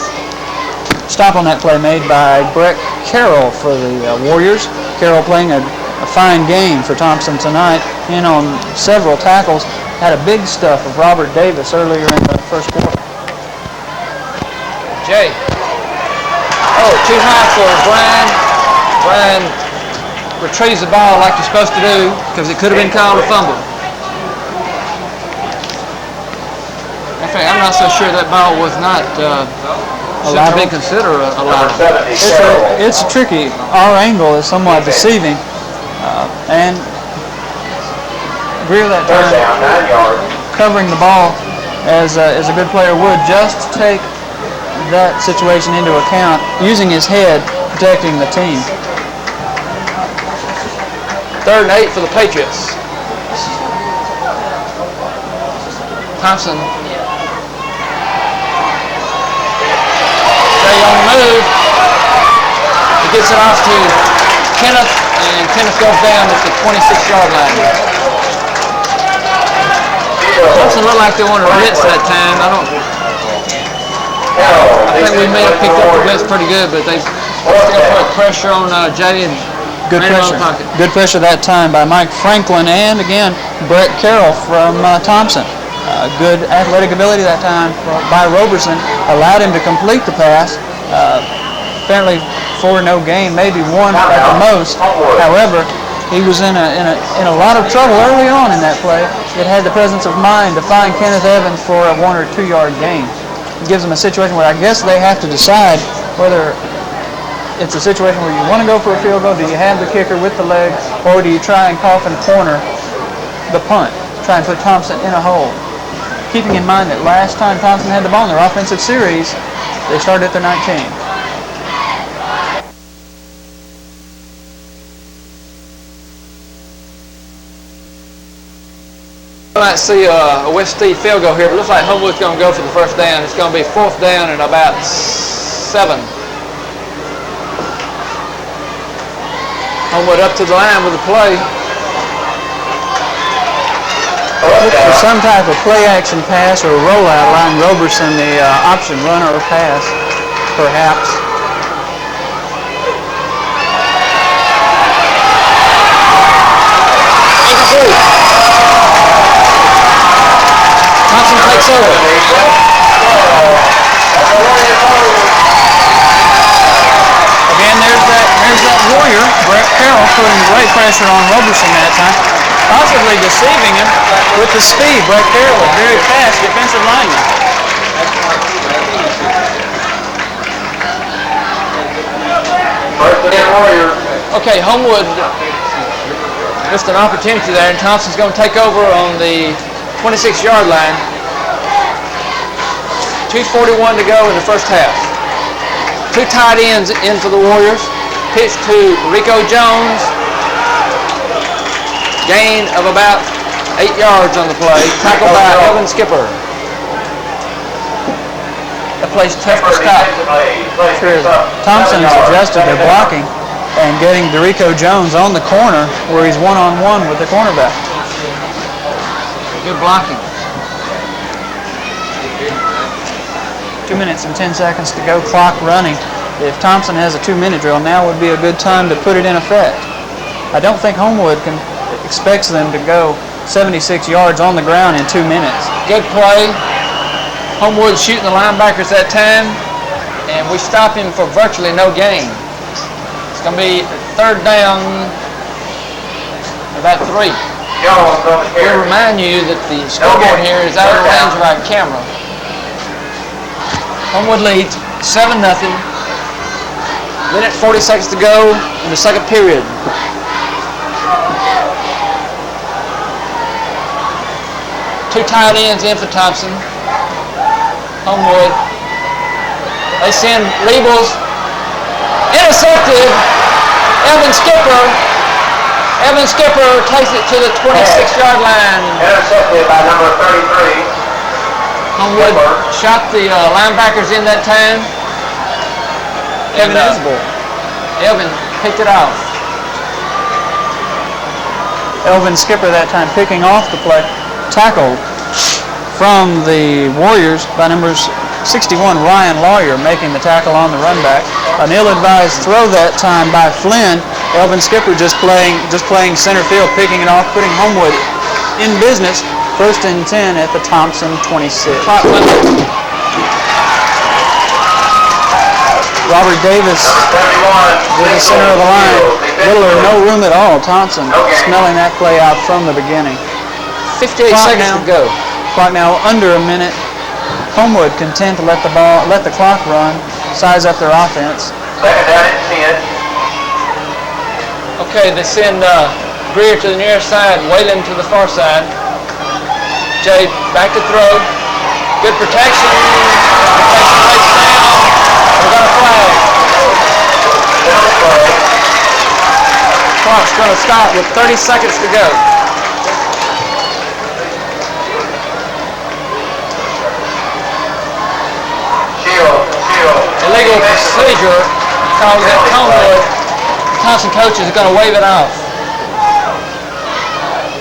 Stop on that play made by Breck Carroll for the Warriors. Carroll playing a fine game for Thompson tonight, in on several tackles. Had a big stuff of Robert Davis earlier in the first quarter. Jay. Oh, too high for Brian. Brian retrieves the ball like you're supposed to do because it could have been called a fumble. In fact, I'm not so sure that ball was not should have been considered a lateral. It's tricky. Our angle is somewhat deceiving, and Greer that time covering the ball as a good player would, just to take that situation into account, using his head, protecting the team. 3rd and 8 for the Patriots. Thompson. Jay on the move. He gets it off to Kenneth, and Kenneth goes down at the 26-yard line. Thompson looked like they wanted to blitz that time. I think we may have picked up the blitz pretty good, but they still put pressure on Jay and good pressure. Pocket. Good pressure that time by Mike Franklin, and again Brett Carroll from Thompson. Good athletic ability that time by Roberson allowed him to complete the pass. Apparently 4 no gain, maybe 1 at the most. However, he was in a lot of trouble early on in that play. It had the presence of mind to find Kenneth Evans for a 1 or 2 yard gain. It gives them a situation where I guess they have to decide whether it's a situation where you want to go for a field goal, do you have the kicker with the leg, or do you try and cough and corner the punt, try and put Thompson in a hole. Keeping in mind that last time Thompson had the ball in their offensive series, they started at their 19. We might see a West Steve field goal here, but it looks like Homewood's going to go for the first down. It's going to be 4th down and about 7. Homewood up to the line with the play. Look for some type of play-action pass or rollout, allowing Roberson the option run or pass, perhaps. Thompson takes over. Again, there's that Warrior, Brett Carroll, putting great pressure on Roberson that time, possibly deceiving him with the speed. Brett Carroll, a very fast defensive lineman. Okay, Homewood missed an opportunity there, and Thompson's going to take over on the 26-yard line. 2:41 to go in the first half. 2 tight ends in for the Warriors. Pitch to Rico Jones. Gain of about 8 yards on the play. Tackled by Evan Skipper. That play's tough to stop. Thompson has adjusted their blocking and getting Rico Jones on the corner where he's one-on-one with the cornerback. Good blocking. 2 minutes and 10 seconds to go, clock running. If Thompson has a 2-minute drill, now would be a good time to put it in effect. I don't think Homewood expects them to go 76 yards on the ground in 2 minutes. Good play. Homewood shooting the linebackers that time, and we stop him for virtually no gain. It's going to be 3rd down, about 3. We'll remind you that the scoreboard here is out of range of our camera. Homewood leads 7-0. Minute 40 seconds to go in the second period. Two tight ends in for Thompson. Homewood. They send Liebels. Intercepted. Evan Skipper. Evan Skipper takes it to the 26-yard line. Intercepted by number 33. Homewood shot the linebackers in that time. Evan picked it off. Elvin Skipper that time picking off the play. Tackled from the Warriors by numbers 61, Ryan Lawyer, making the tackle on the run back. An ill-advised throw that time by Flynn. Elvin Skipper just playing center field, picking it off, putting Homewood in business. 1st and 10 at the Thompson 26. Robert Davis with the center of the line. Little or no room at all. Thompson smelling that play out from the beginning. 58 seconds to go. Clock now under a minute. Homewood content to let the clock run, size up their offense. 2nd down and 10. Okay, they send Greer to the near side, Whalen to the far side. Jay back to throw. Good protection. Protection breaks down. We're going to flag. Clock's going to stop with 30 seconds to go. Illegal procedure called at Homewood. The Thompson coach is going to wave it off.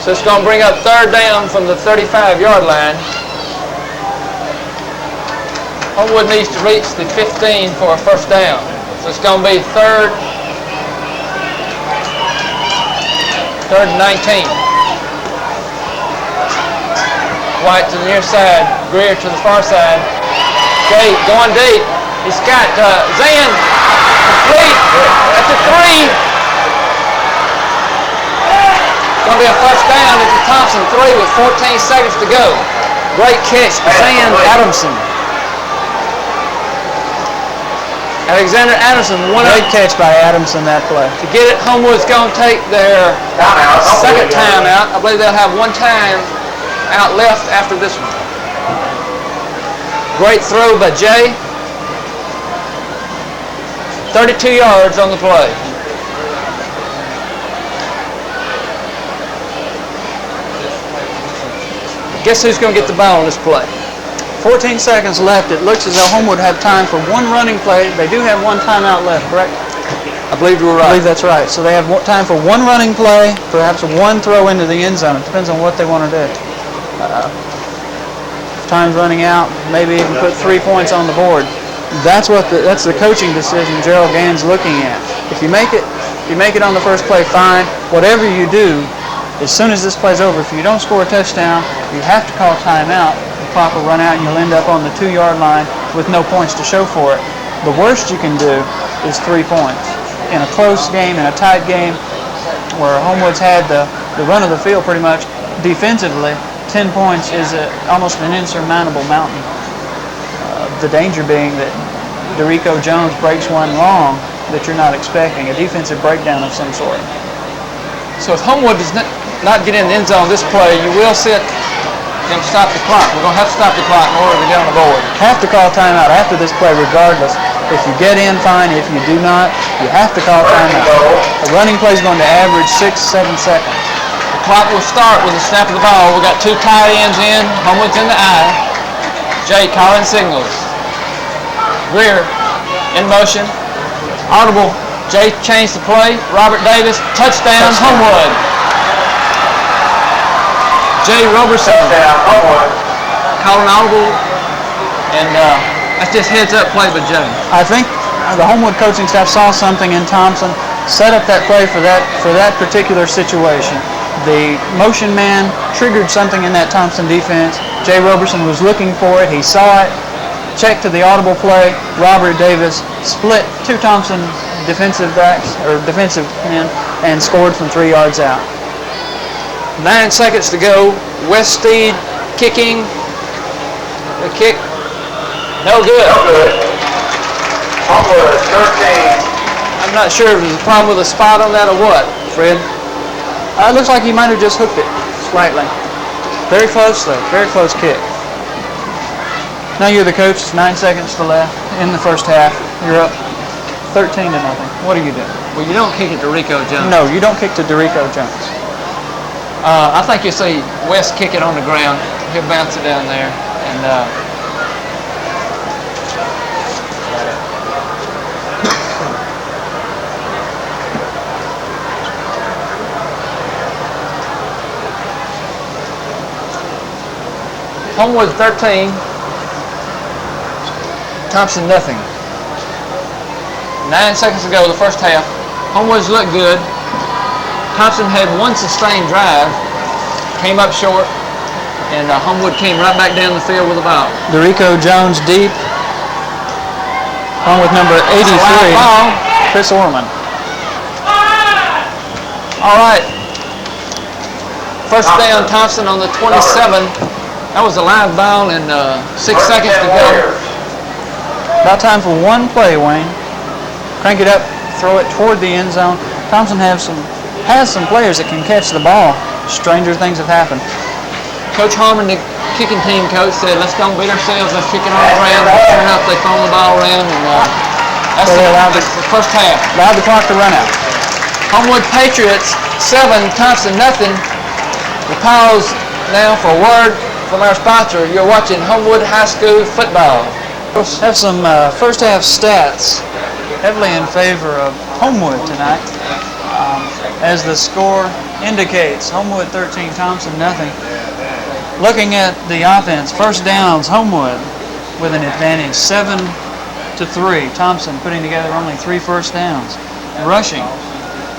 So it's going to bring up 3rd down from the 35-yard line. Homewood needs to reach the 15 for a 1st down. So it's going to be 3rd and 19. White to the near side, Greer to the far side. Jay going deep. He's got Zan complete at the 3. Going to be a 1st down at the Thompson 3 with 14 seconds to go. Great catch by Zan Adamson. Alexander Adamson, great catch by Adamson that play. To get it, Homewood's going to take their 2nd timeout. I believe they'll have 1 time out left after this one. Great throw by Jay. 32 yards on the play. Guess who's going to get the ball on this play? 14 seconds left. It looks as though Homewood have time for 1 running play. They do have 1 timeout left, correct? I believe you were right. I believe that's right. So they have time for 1 running play, perhaps 1 throw into the end zone. It depends on what they want to do. If time's running out, maybe even put 3 points on the board. That's the coaching decision Gerald Gann's looking at. If you make it on the first play, fine. Whatever you do, as soon as this play's over, if you don't score a touchdown, you have to call timeout. The clock will run out and you'll end up on the 2-yard line with no points to show for it. The worst you can do is 3 points. In a close game, in a tight game, where Homewood's had the run of the field pretty much defensively, 10 points is almost an insurmountable mountain. The danger being that Dorico Jones breaks one long that you're not expecting, a defensive breakdown of some sort. So if Homewood does not get in the end zone this play, you will see them stop the clock. We're going to have to stop the clock in order to get on the board. Have to call timeout after this play regardless. If you get in, fine. If you do not, you have to call timeout. A running play is going to average 6-7 seconds. The clock will start with a snap of the ball. We've got 2 tight ends in. Homewood's in the eye. Jay calling signals. Greer in motion. Audible. Jay changed the play. Robert Davis, touchdown, Homewood. Jay Roberson calling audible, and that's just heads-up play by Jay. I think the Homewood coaching staff saw something in Thompson, set up that play for that particular situation. The motion man triggered something in that Thompson defense. Jay Roberson was looking for it. He saw it. Checked to the audible play. Robert Davis split 2 Thompson defensive backs or defensive men and scored from 3 yards out. 9 seconds to go. Weststeed kicking. The kick. No good. No good. Homewood 13. I'm not sure if there's a problem with the spot on that or what, Fred. It looks like he might have just hooked it slightly. Very close though. Very close kick. Now you're the coach. It's 9 seconds to left in the first half. You're up 13-0. What do you do? Well, you don't kick it to Rico Jones. No, you don't kick to Dorico Jones. I think you'll see West kick it on the ground. He'll bounce it down there. And Homewood 13. Thompson nothing. 9 seconds to go, the first half. Homewood's looked good. Thompson had one sustained drive, came up short, and Homewood came right back down the field with a ball. Dorico Jones deep, along with number 83, Chris Orman. All right. First down, Thompson on the 27. That was a live ball and 6 seconds to go. About time for one play, Wayne. Crank it up, throw it toward the end zone. Thompson has some players that can catch the ball. Stranger things have happened. Coach Harmon, the kicking team coach, said, let's don't beat ourselves, let's kick it all around. Sure enough, they throw the ball around, and that's the first half. Allowed the clock to run out. Homewood Patriots 7, Thompson nothing. We pause now for a word from our sponsor. You're watching Homewood High School football. Have some first half stats heavily in favor of Homewood tonight. As the score indicates, Homewood 13, Thompson nothing. Looking at the offense, first downs, Homewood with an advantage, 7-3. Thompson putting together only 3 first downs. Rushing,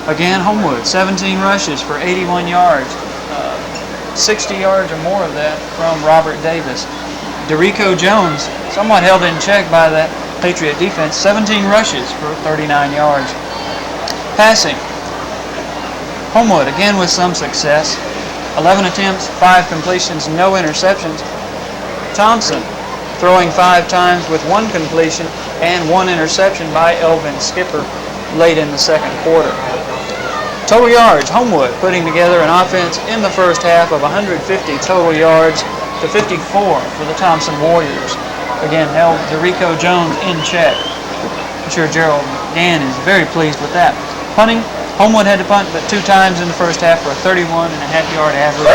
again, Homewood, 17 rushes for 81 yards. 60 yards or more of that from Robert Davis. Dorico Jones, somewhat held in check by that Patriot defense, 17 rushes for 39 yards. Passing, Homewood again with some success. 11 attempts, 5 completions, no interceptions. Thompson throwing 5 times with 1 completion and 1 interception by Elvin Skipper late in the second quarter. Total yards, Homewood putting together an offense in the first half of 150 total yards to 54 for the Thompson Warriors. Again, held Dorico Jones in check. I'm sure Gerald Gann is very pleased with that. Punting, Homewood had to punt but 2 times in the first half for a 31.5-yard average.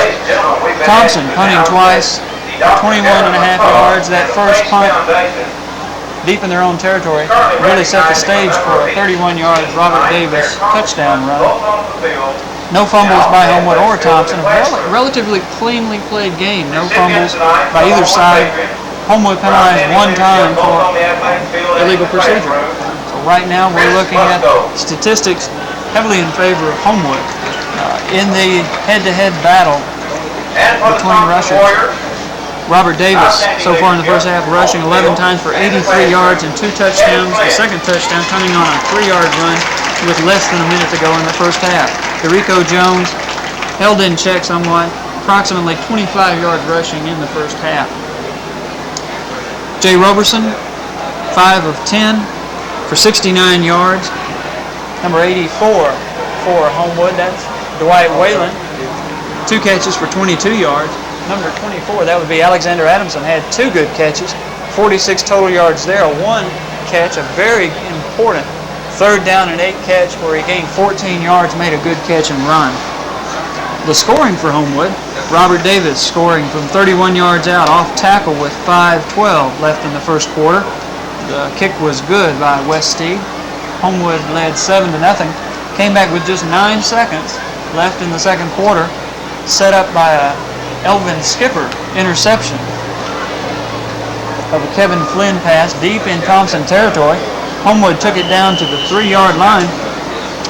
Thompson punting twice, 21.5 yards. That first punt deep in their own territory really set the stage for a 31-yard Robert Davis touchdown run. No fumbles by Homewood or Thompson. A relatively cleanly played game. No fumbles by either side. Homewood penalized 1 time for illegal procedure. So right now we're looking at statistics heavily in favor of Homewood in the head-to-head battle between rushers. Robert Davis, so far in the first half, rushing 11 times for 83 yards and 2 touchdowns. The second touchdown coming on a 3-yard run with less than a minute to go in the first half. Dorico Jones held in check somewhat, approximately 25 yards rushing in the first half. Jay Roberson, 5 of 10 for 69 yards. Number 84 for Homewood, that's Dwight Whalen. 2 catches for 22 yards. Number 24, that would be Alexander Adamson, had 2 good catches. 46 total yards there. 1 catch, a very important 3rd down and 8 catch where he gained 14 yards, made a good catch and run. The scoring for Homewood, Robert Davis scoring from 31 yards out off tackle with 5:12 left in the first quarter. The kick was good by Wes Steed. Homewood led 7-0. Came back with just 9 seconds left in the second quarter. Set up by a Elvin Skipper interception of a Kevin Flynn pass deep in Thompson territory. Homewood took it down to the 3-yard line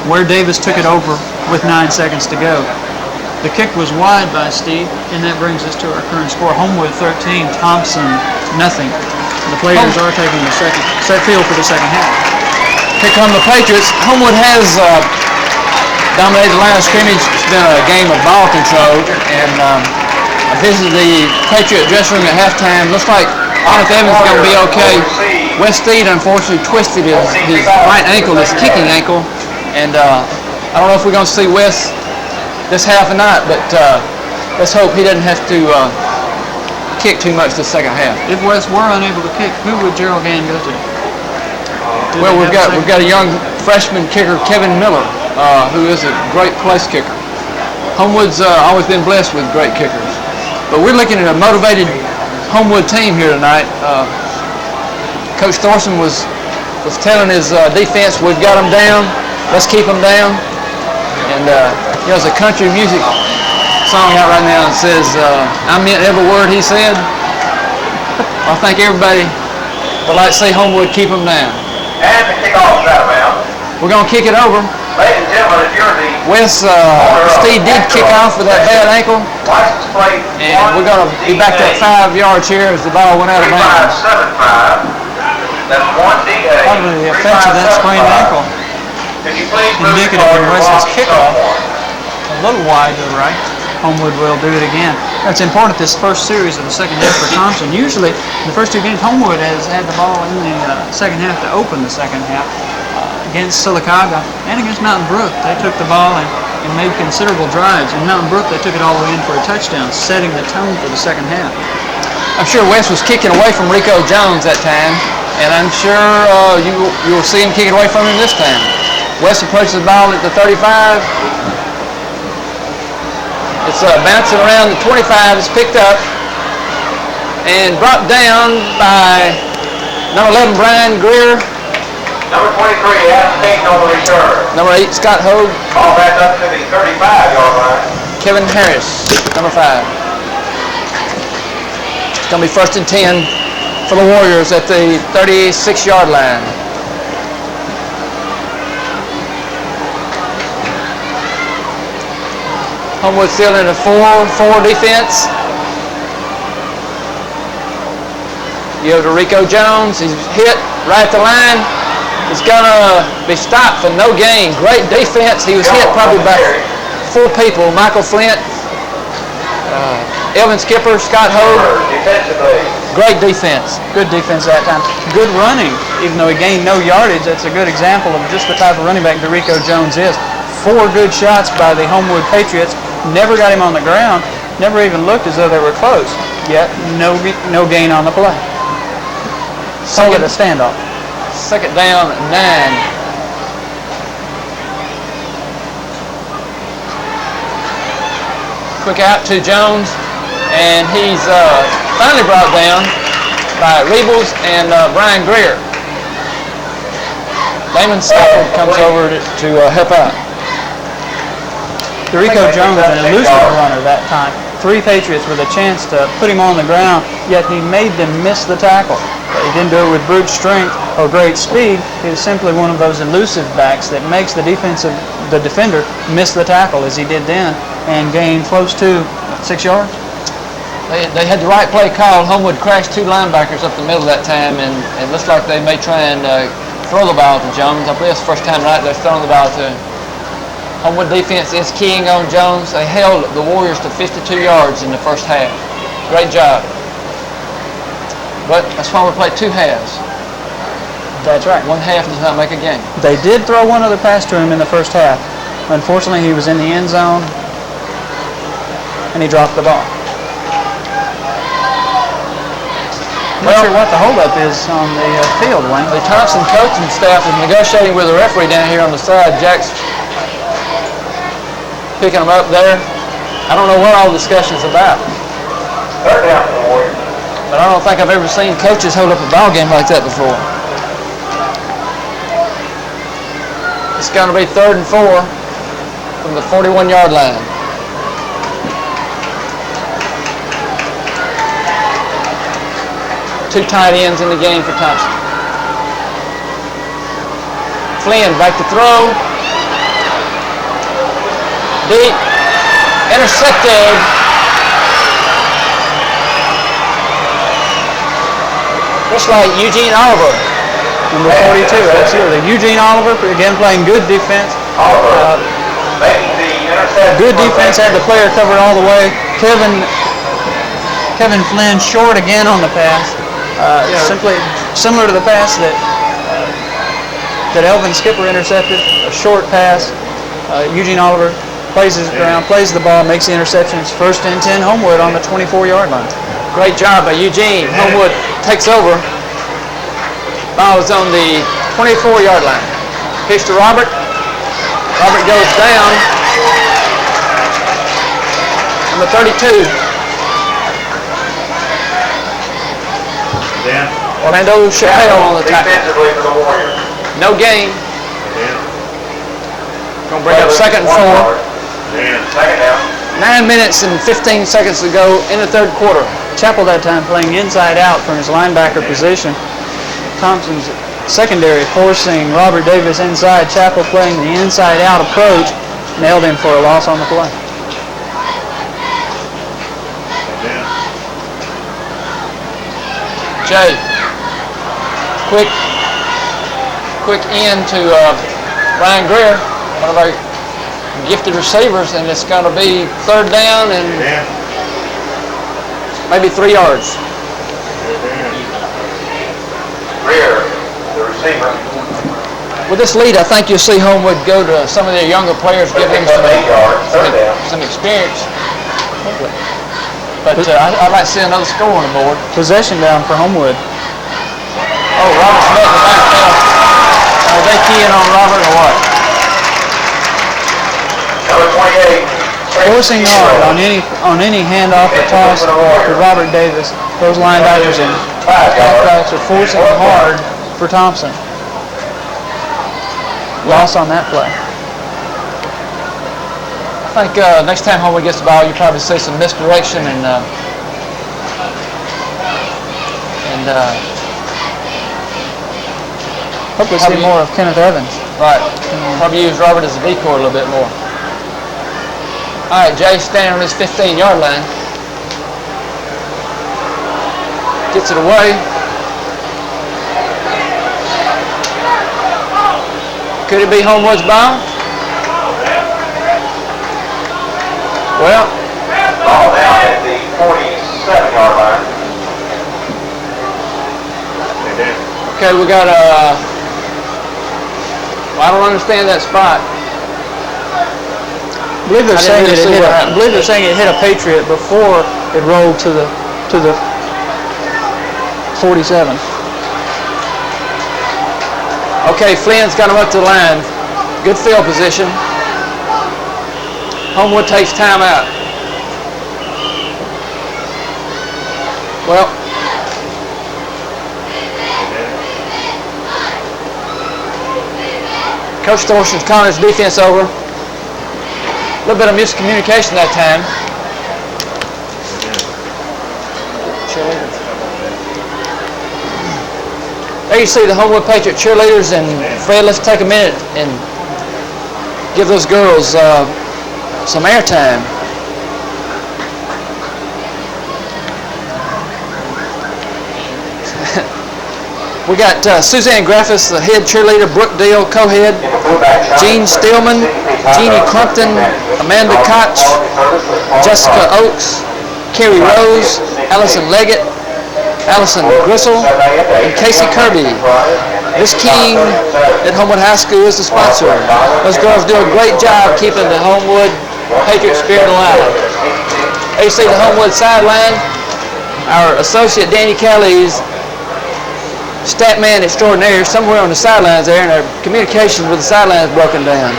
where Davis took it over with 9 seconds to go. The kick was wide by Steve, and that brings us to our current score. Homewood 13, Thompson nothing. The players are taking the set field for the second half. Here come the Patriots. Homewood has dominated the line of scrimmage. It's been a game of ball control, and I visited the Patriot dressing room at halftime. Looks like Kenneth Evans is going to be okay. Wes Steed unfortunately twisted his right ankle, his kicking ankle, and I don't know if we're going to see Wes this half or not, but let's hope he doesn't have to kick too much this second half. If Wes were unable to kick, who would Gerald Gann go to? Well, we've got a young freshman kicker, Kevin Miller, who is a great place kicker. Homewood's always been blessed with great kickers, but we're looking at a motivated Homewood team here tonight. Coach Thompson was telling his defense, "We've got them down. Let's keep them down." And there's a country music song out right now that says, "I meant every word he said." I think everybody But let's see Homewood keep them down. And the kickoff is out of bounds. We're going to kick it over. Ladies and gentlemen, if you're the Wes, Steve did kick off with that bad ankle. license plate And we're going to be back to 5 yards here as the ball went out of bounds. 3575. That's 1DA. Probably the effects of that sprained ankle. Could you please move Indicative forward of your Wes's box kickoff. sophomore? A little wide to the right. Homewood will do it again. That's important this first series of the second half for Thompson. Usually, in the first two games, Homewood has had the ball in the second half to open the second half. Against Sylacauga and against Mountain Brook, they took the ball and made considerable drives. In Mountain Brook, they took it all the way in for a touchdown, setting the tone for the second half. I'm sure Wes was kicking away from Rico Jones that time, and I'm sure you will see him kicking away from him this time. Wes approaches the ball at the 35. It's bouncing around the 25. It's picked up and brought down by number 11, Brian Greer. Number 23, Adam King on the return. Number 8, Scott Hogue. Ball back up to the 35-yard line. Kevin Harris, number 5. It's going to be 1st and 10 for the Warriors at the 36-yard line. Homewood still in a 4-4 defense. You have to Rico Jones. He's hit right at the line. He's going to be stopped for no gain. Great defense. He was hit probably by 4 people. Michael Flint, Elvin Skipper, Scott Hogue. Great defense. Good defense that time. Good running. Even though he gained no yardage, that's a good example of just the type of running back that Rico Jones is. 4 good shots by the Homewood Patriots. Never got him on the ground. Never even looked as though they were close. Yet no gain on the play. Solid a standoff. Second down, 9. Quick out to Jones, and he's finally brought down by Rebels and Brian Greer. Damon Stafford comes over to help out. Rico Jones, an elusive runner that time. 3 Patriots with a chance to put him on the ground, yet he made them miss the tackle. He didn't do it with brute strength or great speed. He was simply one of those elusive backs that makes the defender miss the tackle, as he did then, and gain close to 6 yards. They had the right play called. Homewood crashed 2 linebackers up the middle that time, and it looks like they may try and throw the ball to Jones. I believe it's the first time they're throwing the ball to him. Homewood defense is keying on Jones. They held the Warriors to 52 yards in the first half. Great job. But that's why we play 2 halves. That's right. 1 half does not make a game. They did throw one other pass to him in the first half. Unfortunately, he was in the end zone, and he dropped the ball. I'm not sure what the holdup is on the field, Wayne. The Thompson coaching staff is negotiating with the referee down here on the side. Jack's picking them up there. I don't know what all the discussion's about. Third down for the Warriors. But I don't think I've ever seen coaches hold up a ball game like that before. It's going to be 3rd and 4 from the 41-yard line. Two tight ends in the game for Thompson. Flynn back to throw. Deep. Intercepted. Looks like Eugene Oliver, number 42. Absolutely. Eugene Oliver, again playing good defense. Good defense, had the player covered all the way. Kevin Flynn short again on the pass. Simply similar to the pass that Elvin Skipper intercepted. A short pass. Eugene Oliver plays his ground, plays the ball, makes the interceptions. 1st and 10, Homewood on the 24-yard line. Great job by Eugene. Homewood takes over. Ball is on the 24-yard line. Pitch to Robert. Robert goes down. Number 32. Orlando Chappelle on the tackle. No gain. Going to bring up 2nd and 4. Second down. 9 minutes and 15 seconds to go in the 3rd quarter. Chappell that time playing inside out from his linebacker position. Thompson's secondary, forcing Robert Davis inside. Chappell playing the inside-out approach, nailed him for a loss on the play. Jay, quick end to Ryan Greer, one of our gifted receivers, and it's going to be 3rd down and maybe 3 yards. Greer, the receiver. With this lead, I think you'll see Homewood go to some of their younger players, give them some experience. But I'd like to see another score on the board. Possession down for Homewood. Oh, Robert Smith in the backfield. Are they keying on Robert or what? Number 28. Forcing hard on any handoff or toss to Robert Davis. Those linebackers and halfbacks are forcing hard for Thompson. Loss on that play. I think next time Homewood gets the ball, you probably see some misdirection and hopefully see more of Kenneth Evans. Right. Probably use Robert as a decoy a little bit more. All right, Jay standing on his 15-yard line. Gets it away. Could it be Homewood's ball? Well, Ball down at the 47-yard line. okay, we got a. I don't understand that spot. I believe they're saying it hit a Patriot before it rolled to the 47. Okay, Flynn's got him up to the line. Good field position. Homewood takes timeout. Well, Coach Thorson's calling his defense over. A little bit of miscommunication that time. There you see the Homewood Patriot cheerleaders, and Fred, let's take a minute and give those girls some airtime. We got Suzanne Graffis, the head cheerleader, Brooke Deal, co-head, Jean Stillman, Jeannie Crumpton, Amanda Koch, Jessica Oakes, Carrie Rose, Allison Leggett, Allison Gristle, and Casey Kirby. This King at Homewood High School is the sponsor. Those girls do a great job keeping the Homewood Patriot spirit alive. There you see the Homewood sideline. Our associate Danny Kelly's stat man extraordinaire somewhere on the sidelines there, and our communication with the sidelines broken down.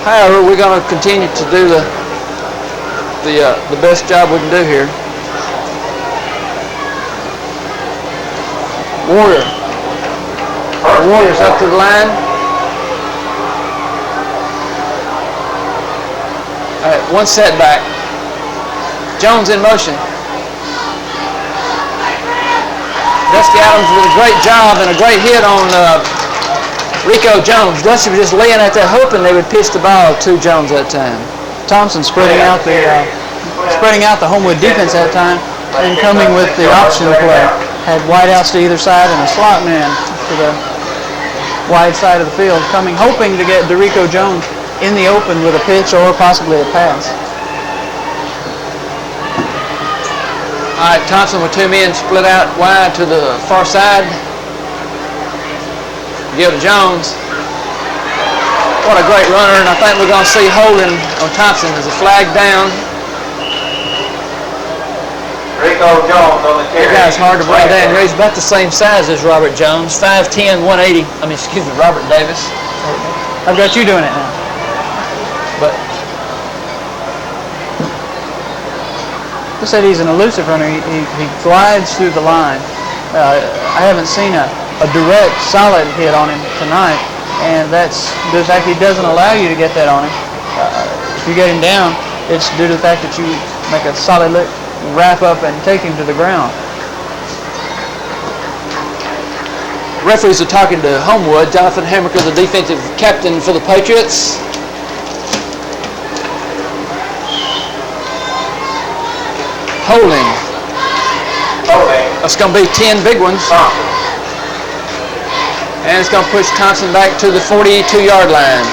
However, we're going to continue to do the best job we can do here. Warrior. The Warriors up to the line. All right, one setback. Jones in motion. Dusty Adams with a great job and a great hit on Rico Jones. Dusty was just laying out there hoping they would pitch the ball to Jones that time. Thompson spreading out the Homewood defense that time and coming with the option play. Had wideouts to either side and a slot man to the wide side of the field, hoping to get Rico Jones in the open with a pitch or possibly a pass. All right, Thompson with two men split out wide to the far side. Give to Jones. What a great runner, and I think we're going to see holding on Thompson as a flag down. Rico Jones on the carry. That guy's hard to bring down. He's about the same size as Robert Jones, 5'10", 180. Robert Davis. I've got you doing it now. But I said he's an elusive runner. He glides through the line. I haven't seen a direct, solid hit on him tonight, and that's due to the fact he doesn't allow you to get that on him. If you get him down, it's due to the fact that you make a solid lick, wrap up, and take him to the ground. Referees are talking to Homewood. Jonathan Hammaker, the defensive captain for the Patriots. Holding. That's going to be 10 big ones. And it's going to push Thompson back to the 42-yard line.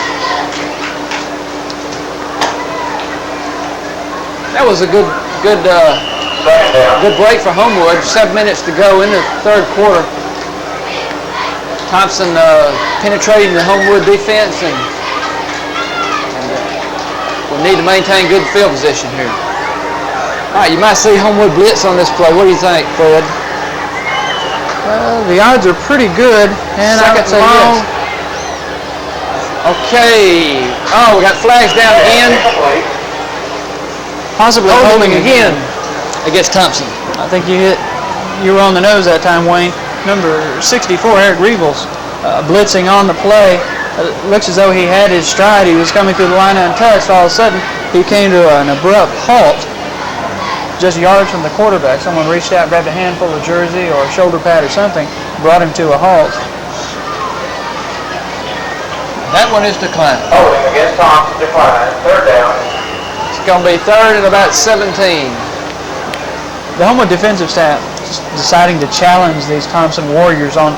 That was a good break for Homewood. 7 minutes to go in the third quarter. Thompson penetrating the Homewood defense and will need to maintain good field position here. All right, you might see Homewood blitz on this play. What do you think, Fred? The odds are pretty good, and I would say yes. Okay. Oh, we got flags down again. Possibly holding again against Thompson. I think you were on the nose that time, Wayne. Number 64, Eric Reevels, blitzing on the play. Looks as though he had his stride. He was coming through the line untouched. All of a sudden, he came to an abrupt halt just yards from the quarterback. Someone reached out, grabbed a handful of jersey or a shoulder pad or something, brought him to a halt. That one is declined. Holding against Thompson, declined. Third down. It's going to be third and about 17. The Homewood defensive staff deciding to challenge these Thompson Warriors on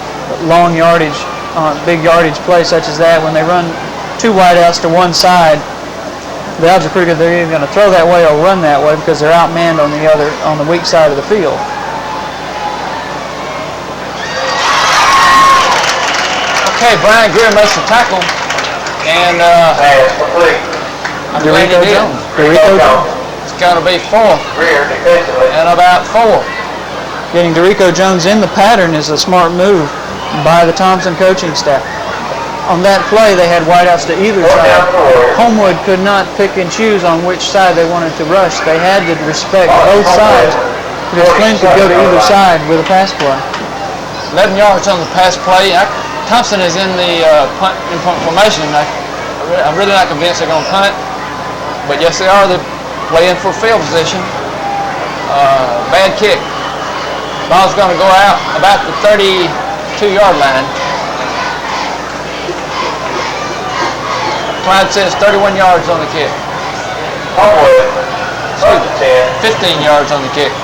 long yardage, on big yardage plays such as that. When they run two wideouts to one side, the odds are pretty good they're either going to throw that way or run that way because they're outmanned on the weak side of the field. Okay, Brian Greer makes the tackle, and Dorico Jones. It's going to be fourth and about 4. Getting Dorico Jones in the pattern is a smart move by the Thompson coaching staff. On that play, they had wideouts to either side. Homewood could not pick and choose on which side they wanted to rush. They had to respect both sides because Flynn could go to either side with a pass play. 11 yards on the pass play. Thompson is in the punt formation. I'm really not convinced they're going to punt, but yes, they are. They're playing for field position. Bad kick. Ball's going to go out about the 32-yard line. Clyde says 31 yards on the kick. 15 yards on the kick.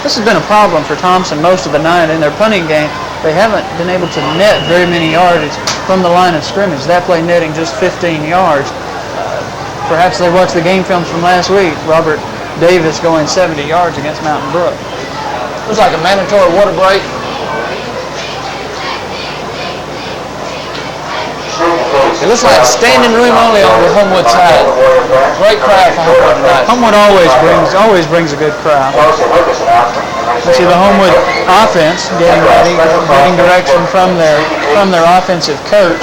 This has been a problem for Thompson most of the night in their punting game. They haven't been able to net very many yards from the line of scrimmage. That play netting just 15 yards. Perhaps they watched the game films from last week. Robert Davis going 70 yards against Mountain Brook. Looks like a mandatory water break. It looks like standing room only on the Homewood side. Great crowd for Homewood tonight. Homewood always brings a good crowd. Let's see the Homewood offense getting ready, getting direction from their offensive coach.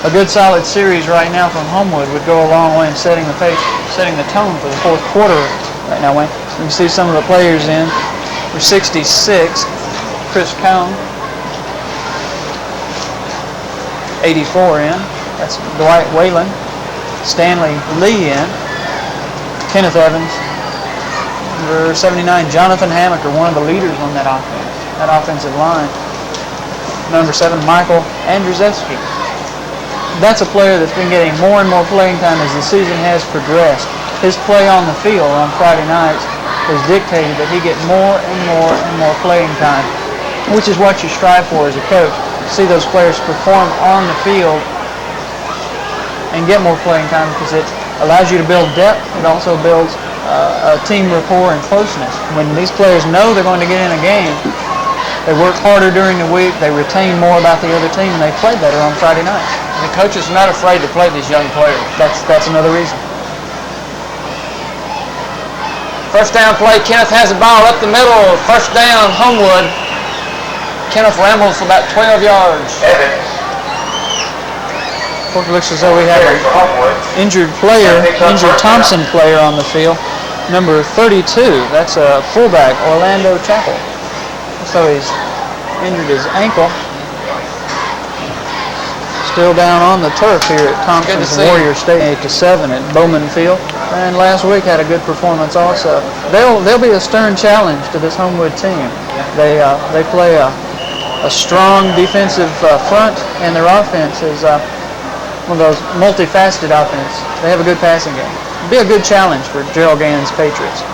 A good solid series right now from Homewood would go a long way in setting the tone for the fourth quarter right now, Wayne. You can see some of the players in. For 66, Chris Cone. 84 in. That's Dwight Whalen. Stanley Lee in. Kenneth Evans. Number 79, Jonathan Hammaker, one of the leaders on that offensive line. Number 7, Michael Andrzejewski. That's a player that's been getting more and more playing time as the season has progressed. His play on the field on Friday nights has dictated that he get more and more and more playing time, which is what you strive for as a coach. See those players perform on the field and get more playing time because it allows you to build depth. It also builds team rapport and closeness. When these players know they're going to get in a game, they work harder during the week, they retain more about the other team, and they play better on Friday night. The coaches are not afraid to play these young players. That's another reason. First down play, Kenneth has the ball up the middle. First down, Homewood. Kenneth rambles for about 12 yards. It looks as though we have an injured Thompson player on the field. Number 32, that's a fullback, Orlando Chappell. So he's injured his ankle. Still down on the turf here at Thompson's Warrior State, 8-7 at Bowman Field. And last week had a good performance also. They'll be a stern challenge to this Homewood team. They play a strong defensive front, and their offense is one of those multifaceted offense. They have a good passing game. It'll be a good challenge for Gerald Gannon's Patriots.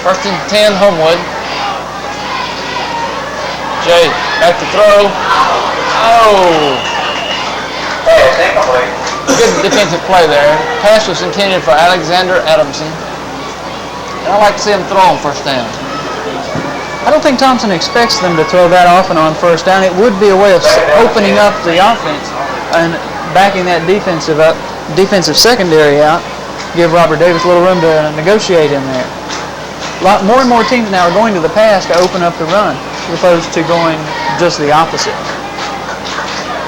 1st and 10, Homewood. Jay, back to throw. Oh! Good defensive play there. Pass was intended for Alexander Adamson. And I like to see him throw on 1st down. I don't think Thompson expects them to throw that often on 1st down. It would be a way of opening up the offense and backing that defensive secondary out. Give Robert Davis a little room to negotiate in there. More and more teams now are going to the pass to open up the run, as opposed to going just the opposite.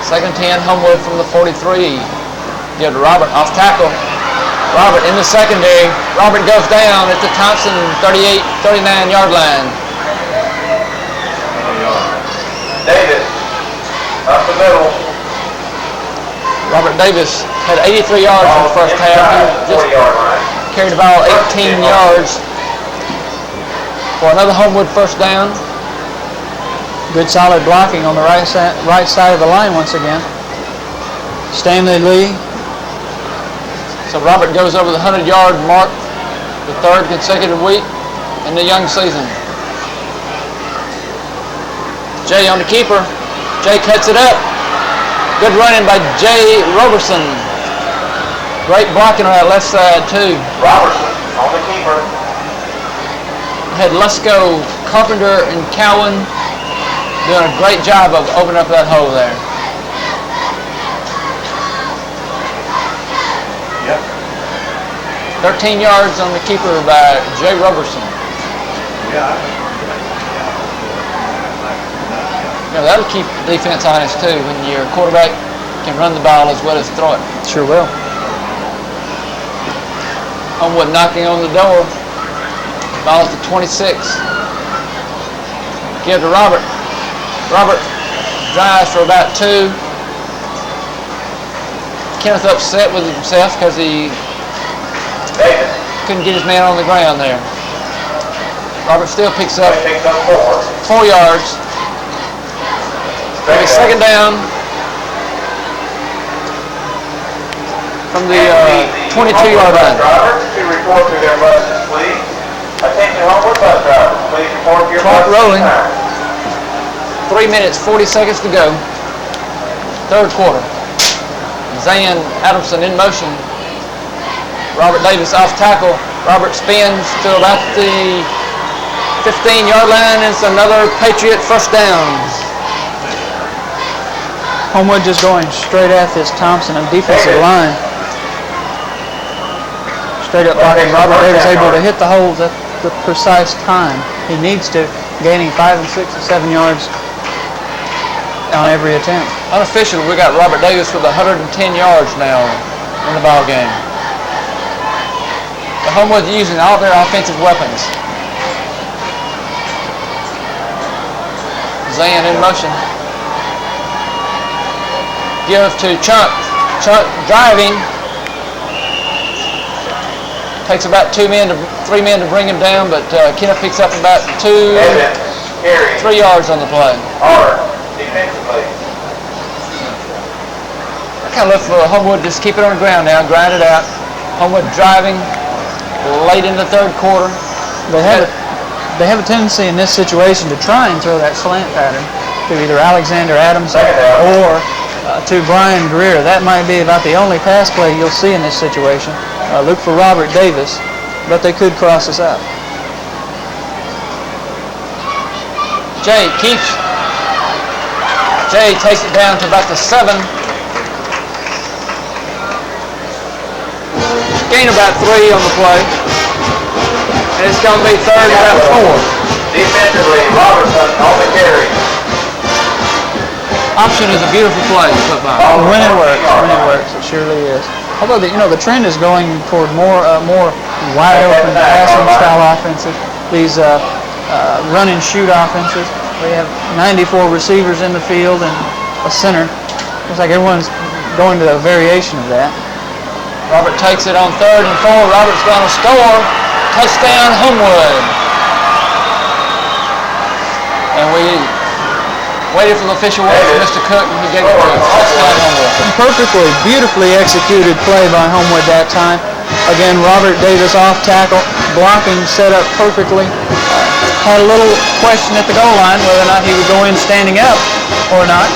2nd and 10, Homewood from the 43. Give to Robert, off tackle. Robert in the secondary. Robert goes down at the Thompson 39-yard line. Davis, up the middle. Robert Davis had 83 yards in the first half. He just carried the ball 18 yards for another Homewood 1st down. Good solid blocking on the right side of the line once again. Stanley Lee. So Robert goes over the 100-yard mark, the 3rd consecutive week in the young season. Jay on the keeper. Jay cuts it up. Good running by Jay Roberson. Great blocking on that left side too. Robertson on the keeper. Had Lesko, Carpenter, and Cowan doing a great job of opening up that hole there. Yep. 13 yards on the keeper by Jay Roberson. Yeah. That'll keep defense honest too when your quarterback can run the ball as well as throw it. Sure will. Homewood knocking on the door. Ball at the 26. Give to Robert. Robert drives for about 2. Kenneth upset with himself because he couldn't get his man on the ground there. Robert still picks up 4 yards. 2nd down from the 22-yard line. Drivers to report to their buses, please. Attention Homewood bus drivers, please report to your Clock buses. rolling. 3 minutes, 40 seconds to go. 3rd quarter. Zan Adamson in motion. Robert Davis off tackle. Robert spins to about the 15-yard line. It's another Patriot 1st down. Homewood just going straight at this Thompson and defensive line. Straight up blocking. Robert Davis able to hit the holes at the precise time he needs to, gaining 5 and 6 and 7 yards on every attempt. Unofficially, we got Robert Davis with 110 yards now in the ball game. The Homewood using all their offensive weapons. Zan in motion. Give to Chunk. Chunk driving. Takes about 3 men to bring him down, but Kenneth picks up about 3 yards on the play. Defensively. I kind of look for Homewood just keep it on the ground now, grind it out. Homewood driving late in the 3rd quarter. They have a tendency in this situation to try and throw that slant pattern to either Alexander Adamson or to Brian Greer. That might be about the only pass play you'll see in this situation. Look for Robert Davis, but they could cross us out. Jay keeps. Jay takes it down to about the 7. Gain about 3 on the play. And it's going to be 3rd and about 4. Defensively, Robertson on the carry. Option is a beautiful play in football. When it works, it surely is. Although the trend is going toward more wide open passing style offenses. These run and shoot offenses. We have 94 receivers in the field and a center. Looks like everyone's going to a variation of that. Robert takes it on 3rd and 4. Robert's going to score. Touchdown, Homewood. And we waited for the official word from Mr. Cook, and he gave it to us. Touchdown, Homewood. Perfectly, beautifully executed play by Homewood that time. Again, Robert Davis off tackle, blocking set up perfectly. Had a little question at the goal line whether or not he would go in standing up or not.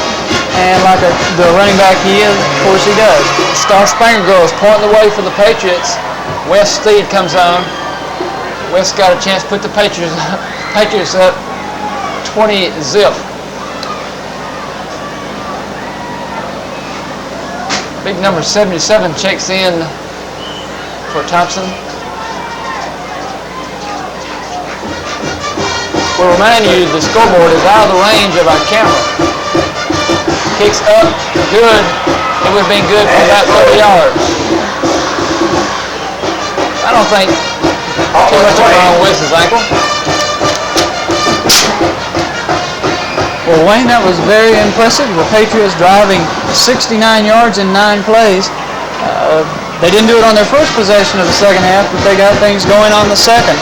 And like the running back he is, of course he does. Star Springer Girls pointing the way for the Patriots. Wes Steed comes on. Wes got a chance to put the Patriots up 20-zip. Big number 77 checks in for Thompson. We'll remind you the scoreboard is out of the range of our camera. Kicks up, good. It would have been good for about 30 yards. I don't think too much wrong with Wes's ankle. Well, Wayne, that was very impressive. The Patriots driving 69 yards in 9 plays. They didn't do it on their first possession of the second half, but they got things going on the second.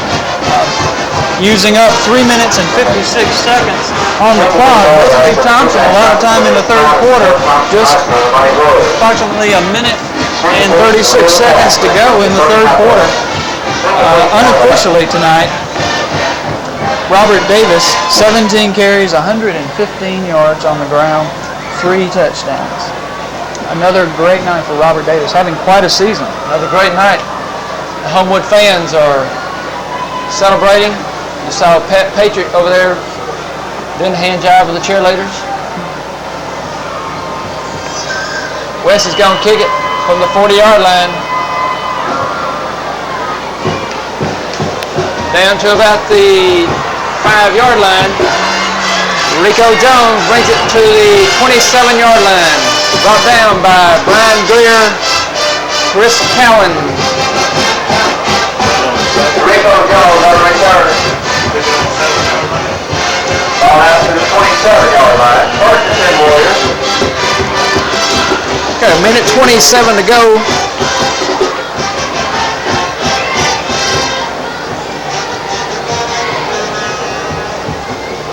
Using up 3 minutes and 56 seconds on the clock. Lee Thompson a lot of time in the third quarter. Just approximately a minute and 36 seconds to go in the third quarter. Unofficially tonight, Robert Davis, 17 carries, 115 yards on the ground, 3 touchdowns. Another great night for Robert Davis, having quite a season. Another great night. The Homewood fans are celebrating. You saw Pat Patriot over there doing the hand jive with the cheerleaders. Wes is going to kick it from the 40-yard line. Down to about the 5-yard line. Rico Jones brings it to the 27-yard line. Brought down by Brian Greer, Chris Cowan. Rico Jones on return. Ball out to the 27-yard line. First and 10 Warriors. Okay, a minute 27 to go.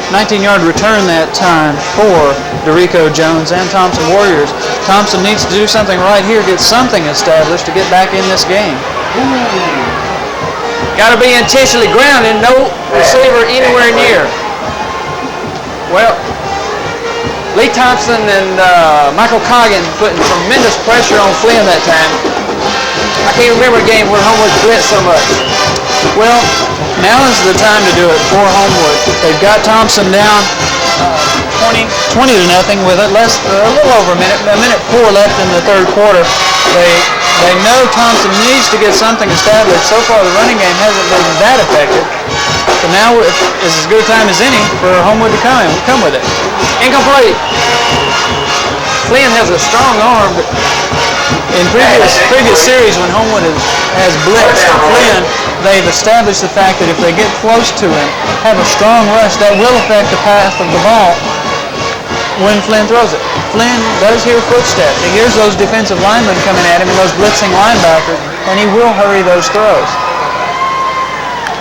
A 19-yard return that time for Rico Jones and Thompson Warriors. Thompson needs to do something right here, get something established to get back in this game. Got to be intentionally grounded, no receiver anywhere near. Well, Lee Thompson and Michael Coggin putting tremendous pressure on Flynn that time. I can't remember a game where Homewood blitzed so much. Well, now is the time to do it for Homewood. They've got Thompson down 20 to nothing with a little over a minute 4 left in the third quarter. They know Thompson needs to get something established. So far, the running game hasn't been that effective. So now is as good a time as any for Homewood to come with it. Incomplete. Flynn has a strong arm, but in previous series when Homewood has blitzed Flynn, they've established the fact that if they get close to him, have a strong rush, that will affect the path of the ball when Flynn throws it. Flynn does hear footsteps. He hears those defensive linemen coming at him and those blitzing linebackers, and he will hurry those throws.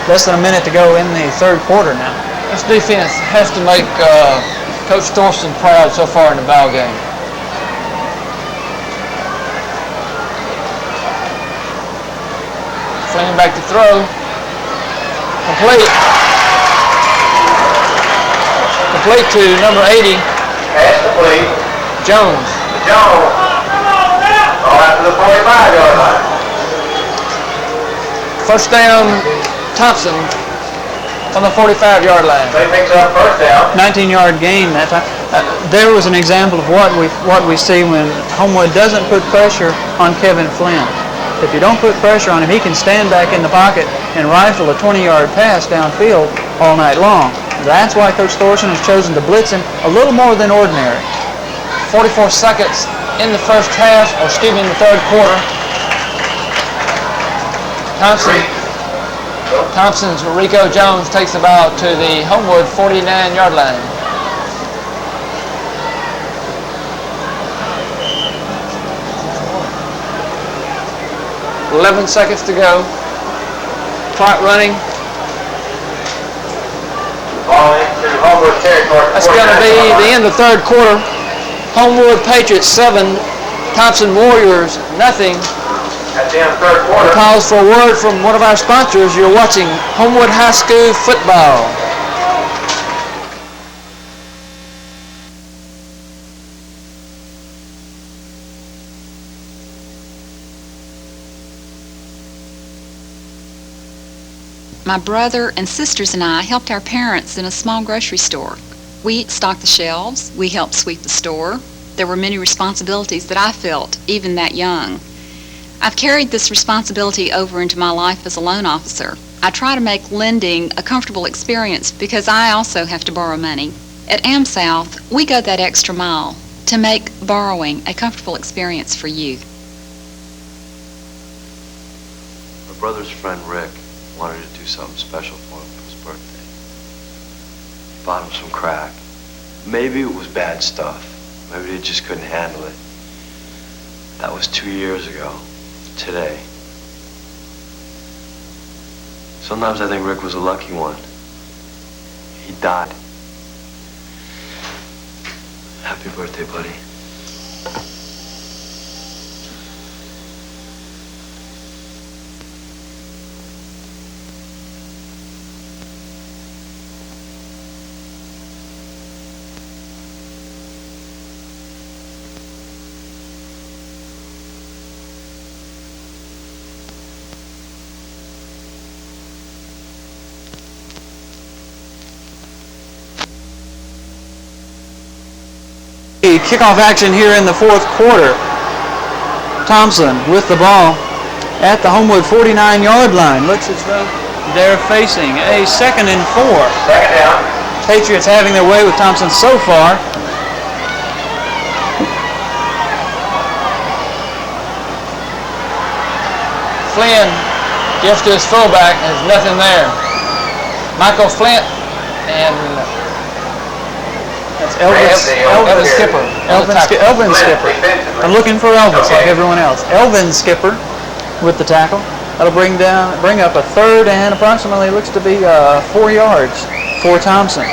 Less than a minute to go in the third quarter now. this defense has to make Coach Thompson proud so far in the ball game. Flynn back to throw. Complete. Complete to number 80. Pass complete. Jones. Jones. All out to the 45-yard line. First down, Thompson on the 45-yard line. They picks up first down. 19-yard gain that time. There was an example of what we see when Homewood doesn't put pressure on Kevin Flynn. If you don't put pressure on him, he can stand back in the pocket and rifle a 20-yard pass downfield all night long. That's why Coach Thorson has chosen to blitz him a little more than ordinary. 44 seconds in the first half, or excuse me, in the third quarter. Thompson's Rico Jones takes the ball to the Homewood 49-yard line. 11 seconds to go. Clock running. Ball into Homewood territory. That's going to be the end of the third quarter. Homewood Patriots 7, Thompson Warriors nothing. At the end of the third quarter. Pause for a word from one of our sponsors. You're watching Homewood High School football. My brother and sisters and I helped our parents in a small grocery store. We stocked the shelves, we helped sweep the store. There were many responsibilities that I felt, even that young. I've carried this responsibility over into my life as a loan officer. I try to make lending a comfortable experience because I also have to borrow money. At AmSouth, we go that extra mile to make borrowing a comfortable experience for you. My brother's friend Rick wanted to do something special for him for his birthday. He bought him some crack. Maybe it was bad stuff. Maybe they just couldn't handle it. That was 2 years ago. Today. Sometimes I think Rick was a lucky one. He died. Happy birthday, buddy. Kickoff action here in the fourth quarter. Thompson with the ball at the Homewood 49-yard line. Looks as though they're facing a 2nd and 4. Second down. Patriots having their way with Thompson so far. Flynn gets to his fullback, and there's nothing there. Michael Flint and that's Elvin Skipper. Elvin Skipper. I'm looking for Elvis like everyone else. Elvin Skipper with the tackle. That'll bring up a 3rd and approximately looks to be 4 yards for Thompson.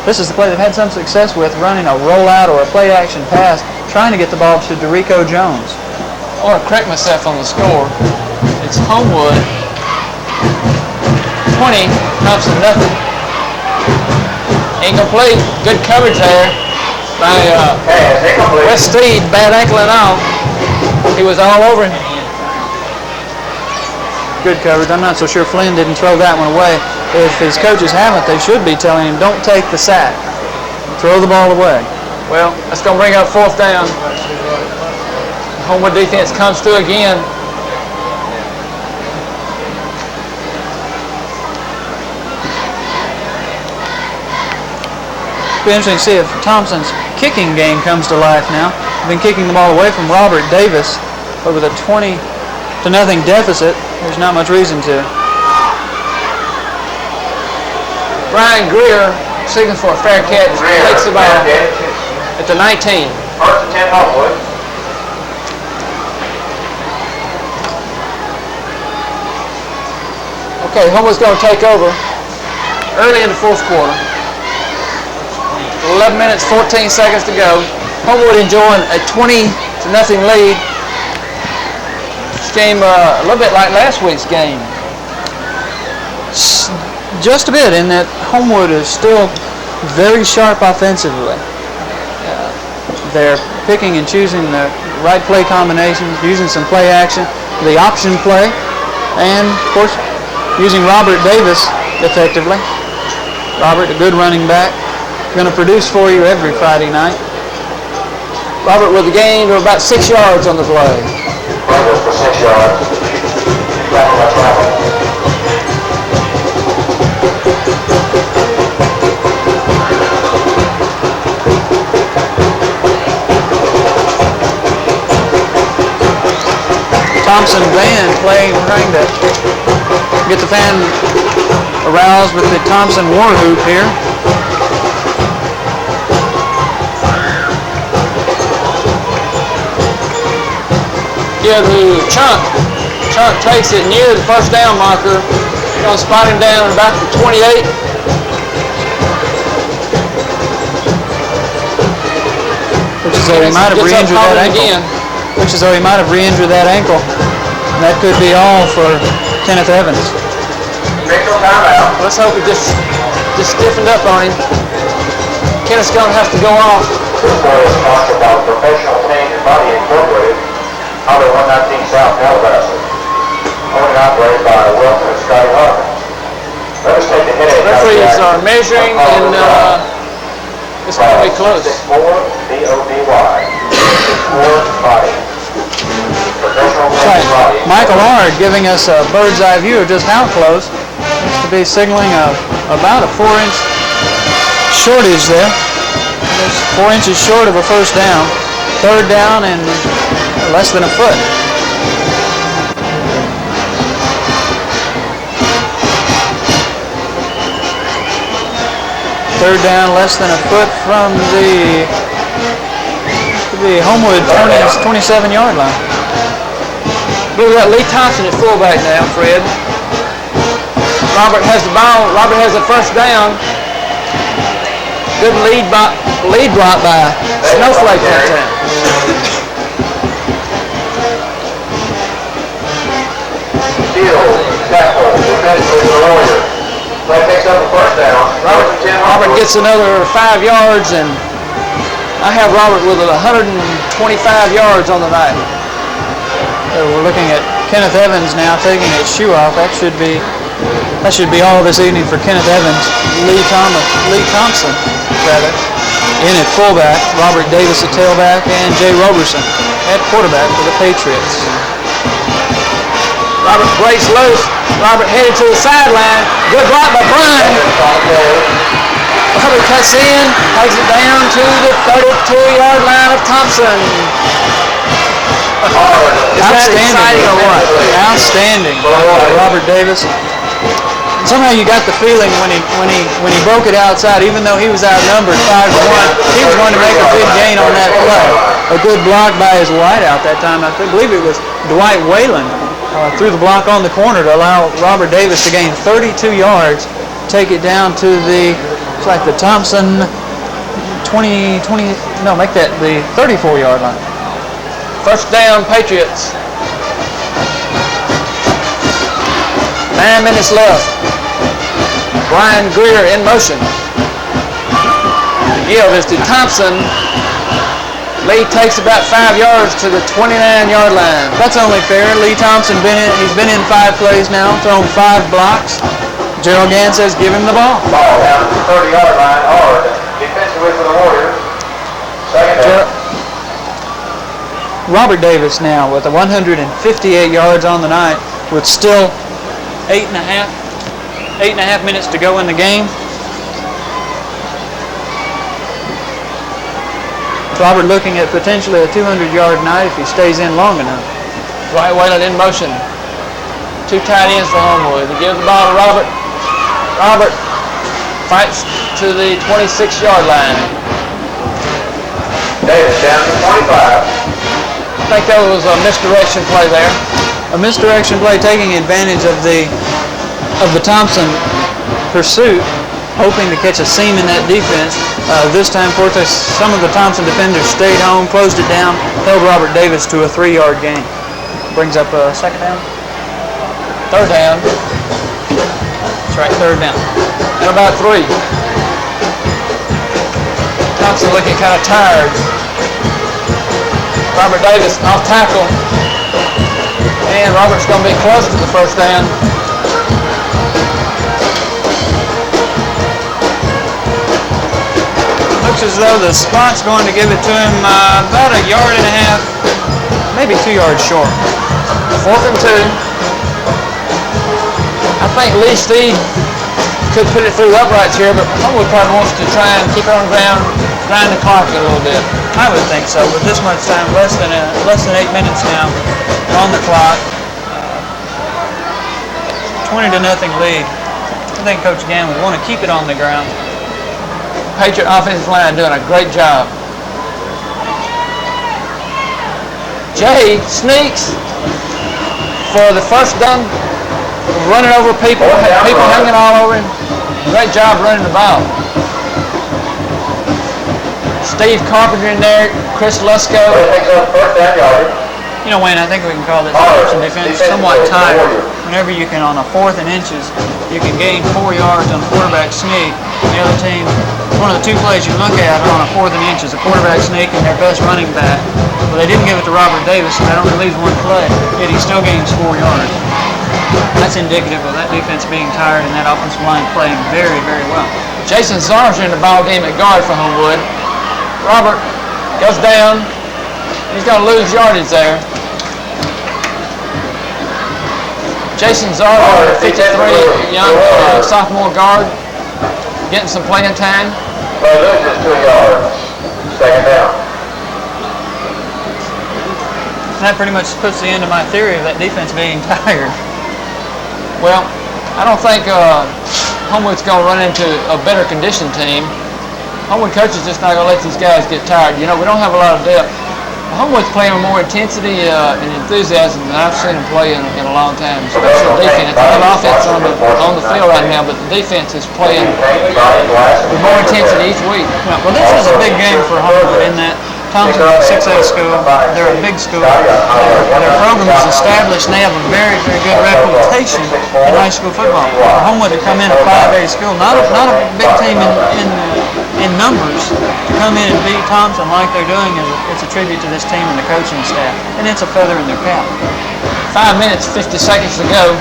This is the play they've had some success with, running a rollout or a play action pass, trying to get the ball to Derico Jones. I want to correct myself on the score. It's Homewood 20, Thompson nothing. Incomplete. Good coverage there by West Steed. Bad ankle and all. He was all over him. Good coverage. I'm not so sure Flynn didn't throw that one away. If his coaches haven't, they should be telling him, don't take the sack. Throw the ball away. Well, that's going to bring up 4th down. Homewood defense comes through again. It'll be interesting to see if Thompson's kicking game comes to life now. They've been kicking the ball away from Robert Davis, but with a 20-0 deficit, there's not much reason to. Brian Greer signals for a fair catch. Takes the ball at the 19. 1st and 10 Homewood. Okay, Homewood's going to take over early in the fourth quarter. 11 minutes, 14 seconds to go. Homewood enjoying a 20-0 lead. This game a little bit like last week's game. Just a bit, in that Homewood is still very sharp offensively. They're picking and choosing the right play combinations, using some play action, the option play, and of course using Robert Davis effectively. Robert, a good running back, going to produce for you every Friday night. Robert with the gain of about 6 yards on the play. Robert for 6 yards. Thompson band playing, trying to get the fan aroused with the Thompson war hoop here. Here to Chunk. Chunk takes it near the first down marker. Going to spot him down about the 28. Which is though he might have re-injured that ankle. Again. Which is though he might have re-injured that ankle. And that could be all for Kenneth Evans. Let's hope he just stiffened up on him. Kenneth's going to have to go off. This story is talked about Professional Pain and Body Incorporated, Highway 119 South, Calabasas. Owned and operated by Wilson and Scotty Hartman. Let us take the headache out of Referees are measuring, and it's going to be close. 64 BODY. 64 body. Professional Pain and Body. Michael Ard giving us a bird's eye view of just how close. Looks to be signaling about a 4-inch shortage there. Just 4 inches short of a first down. Third down and less than a foot. Third down, less than a foot from the Homewood 27-yard line. We've got Lee Thompson at fullback now, Fred. Robert has the ball. Robert has the first down. Good lead block by Snowflake that time. Robert gets another 5 yards, and I have Robert with 125 yards on the night. So we're looking at Kenneth Evans now taking his shoe off. That should be all this evening for Kenneth Evans. Lee Thompson, rather, in at fullback. Robert Davis at tailback, and Jay Roberson at quarterback for the Patriots. Robert breaks loose. Robert headed to the sideline. Good block by Brian. Robert cuts in, takes it down to the 32-yard line of Thompson. Outstanding or what? Outstanding, Robert Davis. Somehow you got the feeling when he broke it outside, even though he was outnumbered 5-1, he was going to make a big gain on that play. A good block by his wideout that time. I believe it was Dwight Whalen threw the block on the corner to allow Robert Davis to gain 32 yards, take it down to the Thompson 34-yard line. First down, Patriots. 9 minutes left. Brian Greer in motion. The give is to Thompson. Lee takes about 5 yards to the 29-yard line. That's only fair. Lee Thompson he's been in 5 plays now, thrown 5 blocks. Gerald Gann says give him the ball. Ball down to the 30-yard line, hard. Defensively for the Warriors. Second down. Robert Davis now with 158 yards on the night with still 8.5 minutes to go in the game. Robert looking at potentially a 200-yard night if he stays in long enough. Dwight Whalen in motion. 2 tight ends for Homewood. They give the ball to Robert. Robert fights to the 26-yard line. Davis down to 25. I think that was a misdirection play there. A misdirection play taking advantage of the Thompson pursuit, hoping to catch a seam in that defense. This time, Cortez, some of the Thompson defenders stayed home, closed it down, held Robert Davis to a 3-yard gain. Brings up a second down. Third down. That's right, third down. And about 3. Thompson looking kind of tired. Robert Davis off tackle. And Robert's going to be close to the first down. Looks as though the spot's going to give it to him about 1.5 yards, maybe 2 yards short. 4th and 2. I think Lee Steed could put it through the uprights here, but Homewood probably wants to try and keep it on the ground, grind the clock a little bit. I would think so. With this much time, less than 8 minutes now on the clock, 20-0 lead. I think Coach Gann would want to keep it on the ground. Patriot offensive line doing a great job. Jay sneaks, for the first down, running over people, people hanging all over him. Great job running the ball. Steve Carpenter in there, Chris Lusko. You know, Wayne, I think we can call this Thompson defense somewhat tired. Whenever you can, on a 4th and inches, you can gain 4 yards on a quarterback sneak. The other team, one of the 2 plays you look at are on a 4th and inches, a quarterback sneak and their best running back. Well, they didn't give it to Robert Davis, so that only leaves 1 play, yet he still gains 4 yards. That's indicative of that defense being tired and that offensive line playing very, very well. Jason Zar's in the ball game at guard for Homewood. Robert goes down. He's going to lose yardage there. Jason Zar, 53, young sophomore guard, getting some playing time. Play loses 2 yards. Second down. That pretty much puts the end of my theory of that defense being tired. Well, I don't think Homewood's going to run into a better conditioned team. Homewood coach is just not going to let these guys get tired. You know, we don't have a lot of depth. Homewood's playing with more intensity and enthusiasm than I've seen them play in a long time, especially defense. They have offense on the field right now, but the defense is playing with more intensity each week. Well, this is a big game for Homewood in that Thompson is a 6A school. They're a big school. Their program is established, and they have a very, very good reputation in high school football. For Homewood to come in a 5A school, not a big team in numbers, to come in and beat Thompson like they're doing, it's a tribute to this team and the coaching staff, and it's a feather in their cap. 5 minutes, 50 seconds to go.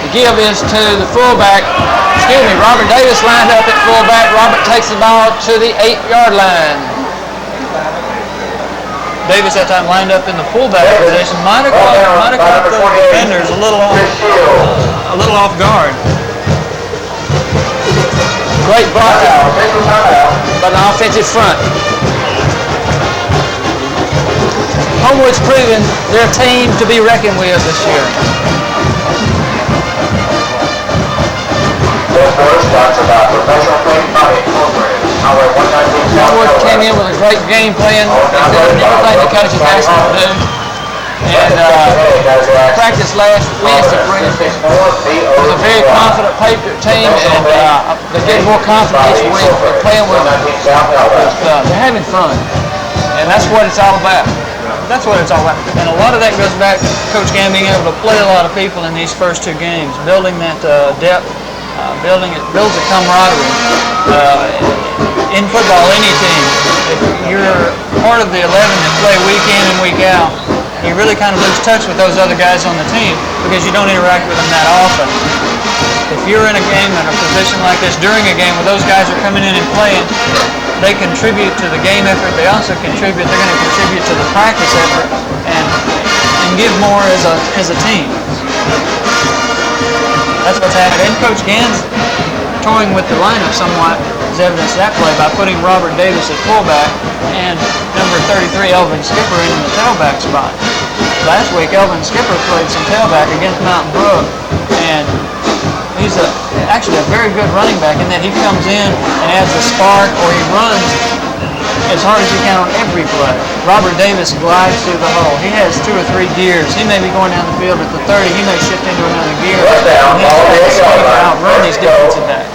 The give is to the fullback. Robert Davis lined up at fullback. Robert takes the ball to the 8-yard line. Davis that time lined up in the fullback position. Might have caught the defenders a little off guard. Great blocking by the offensive front. Homewood's proven their team to be reckoned with this year. Homewood came in with a great game plan. They did everything the coaches asked them to do. And practice last Wednesday was a very confident Patriot team, and they're getting more confident each week. They're playing with they're having fun, and that's what it's all about. That's what it's all about. And a lot of that goes back to Coach Gann being able to play a lot of people in these first 2 games, building that depth, builds a camaraderie. In football, any team, if you're part of the 11 that play week in and week out, you really kind of lose touch with those other guys on the team because you don't interact with them that often. If you're in a game in a position like this during a game where those guys are coming in and playing, they contribute to the game effort. They're going to contribute to the practice effort and give more as a team. That's what's happening. And Coach Gann's toying with the lineup somewhat is evidence of that play by putting Robert Davis at fullback and number 33 Elvin Skipper in the tailback spot. Last week Elvin Skipper played some tailback against Mountain Brook, and he's actually a very good running back in that he comes in and adds a spark, or he runs as hard as he can on every play. Robert Davis glides through the hole. He has 2 or 3 gears. He may be going down the field at the 30. He may shift into another gear. And he's going to outrun these defensive backs.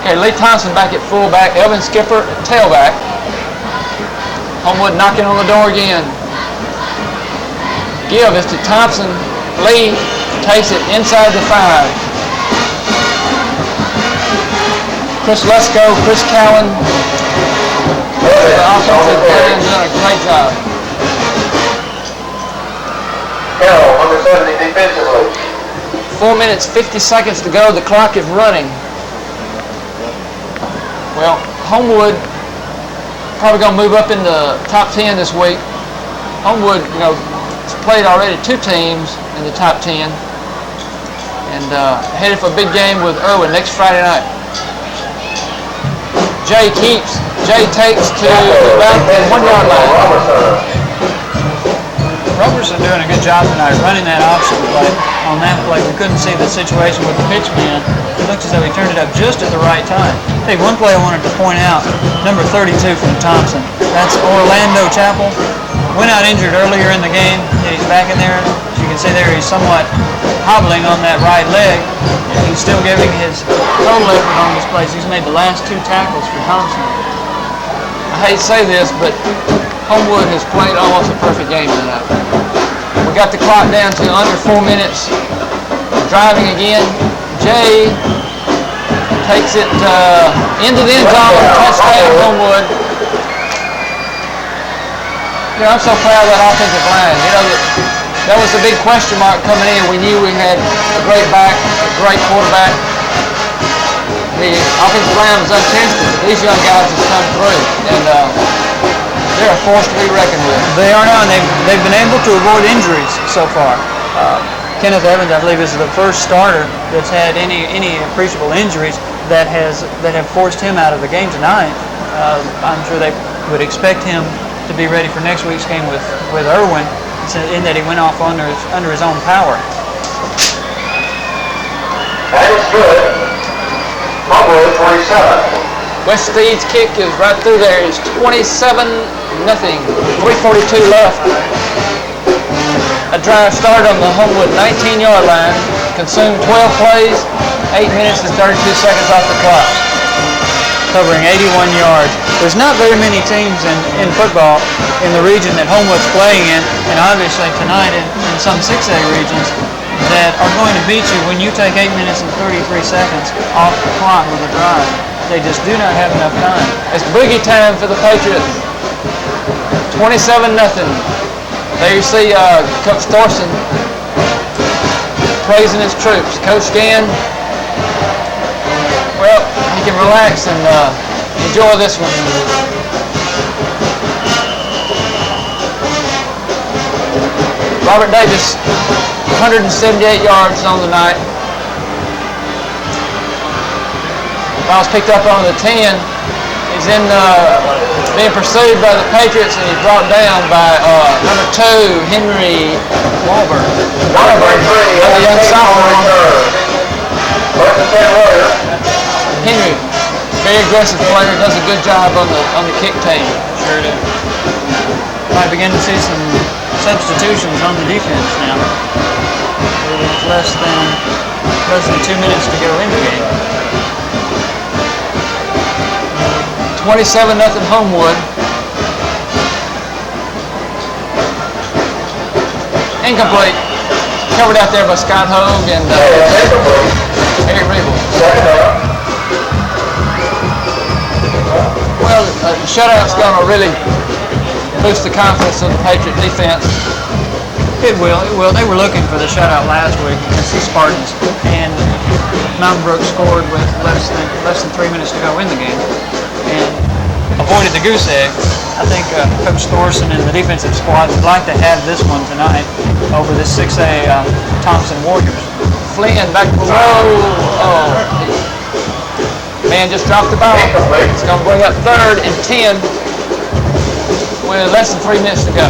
Okay, Lee Thompson back at fullback. Elvin Skipper at tailback. Homewood knocking on the door again. Give is to Thompson. Lee takes it inside the 5. Chris Lusko, Chris Cowan. The offensive line doing a great job. Carroll, number 70, defensively. 4 minutes, 50 seconds to go. The clock is running. Well, Homewood probably going to move up in the top 10 this week. Homewood, has played already 2 teams in the top 10, and headed for a big game with Irwin next Friday night. Jay takes to about the 1-yard line. Robertson doing a good job tonight running that option play. On that play, we couldn't see the situation with the pitch man. It looks as though he turned it up just at the right time. Hey, one play I wanted to point out, number 32 from Thompson. That's Orlando Chappell. Went out injured earlier in the game. He's back in there. You can see there he's somewhat hobbling on that right leg. He's still giving his total effort on display. He's made the last 2 tackles for Thompson. I hate to say this, but Homewood has played almost a perfect game tonight. We got the clock down to under 4 minutes. Driving again. Jay takes it into the end zone. Touchdown, Homewood. You know, I'm so proud of that offensive line. You know, that was the big question mark coming in. We knew we had a great back, a great quarterback. The offensive line was untested. These young guys have come through, and they're a force to be reckoned with. They are now, and they've been able to avoid injuries so far. Kenneth Evans, I believe, is the first starter that's had any appreciable injuries that have forced him out of the game tonight. I'm sure they would expect him to be ready for next week's game with Irwin, in that he went off under his own power. That is good. Homewood 27. West Steed's kick is right through there. It's 27-0. 3:42 left. A drive started on the Homewood 19-yard line, consumed 12 plays, 8 minutes and 32 seconds off the clock. Covering 81 yards. There's not very many teams in football in the region that Homewood's playing in, and obviously tonight in some 6A regions, that are going to beat you when you take 8 minutes and 33 seconds off the clock with a drive. They just do not have enough time. It's boogie time for the Patriots. 27-0. There you see Coach Thompson praising his troops. Coach Gann, well, he can relax and enjoy this one. Robert Davis, 178 yards on the night. Ball's picked up on the 10. He's being pursued by the Patriots, and he's brought down by number 2, Henry Wahlberg. The young sophomore. Henry, very aggressive player, does a good job on the kick team. Sure do. Might begin to see some substitutions on the defense now. With less than 2 minutes to go in the game. 27-0 Homewood. Incomplete. Covered out there by Scott Hogue and Eric Riebel. Well, the shutout's going to really boost the confidence of the Patriot defense. It will. They were looking for the shutout last week against the Spartans, and Mountain Brook scored with less than 3 minutes to go in the game, and avoided the goose egg. I think Coach Thorson and the defensive squad would like to have this one tonight over the 6A Thompson Warriors. Flynn back below. Oh, man just dropped the ball. It's going to bring up 3rd and 10 with less than 3 minutes to go.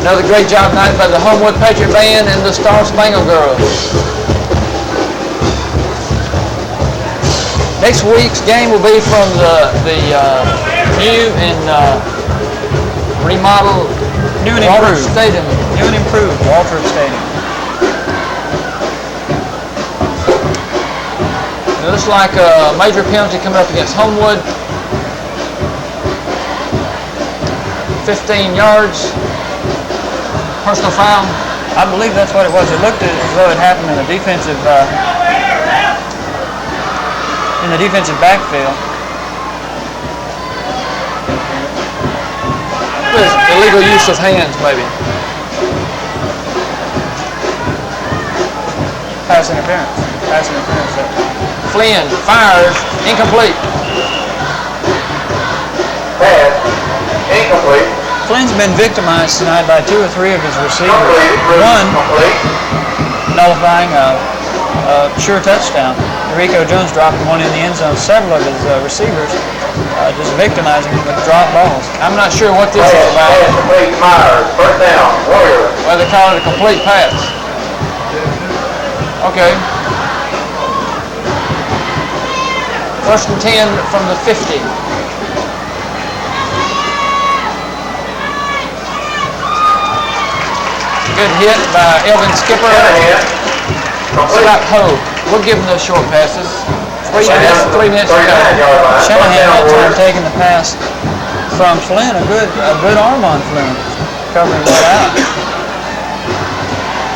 Another great job tonight by the Homewood Patriot Band and the Star Spangled Girls. Next week's game will be from the new and remodeled Walter Stadium. New and improved Walter Stadium. It looks like a major penalty coming up against Homewood. 15 yards. Personal foul. I believe that's what it was. It looked as though it happened in the defensive backfield. Illegal use of hands, maybe. Pass interference. Flynn fires, incomplete. Pass, incomplete. Flynn's been victimized tonight by 2 or 3 of his receivers. One nullifying a sure touchdown. Rico Jones dropped one in the end zone. Several of his receivers just victimizing him with drop balls. I'm not sure what this is about. First down, Warrior. Well, they call it a complete pass. Okay. 1st and 10 from the 50. Good hit by Elvin Skipper. Scott Poe. We'll give him those short passes. 3 minutes to go. Shanahan that time taking the pass from Flynn. A good arm on Flynn. Covering that out.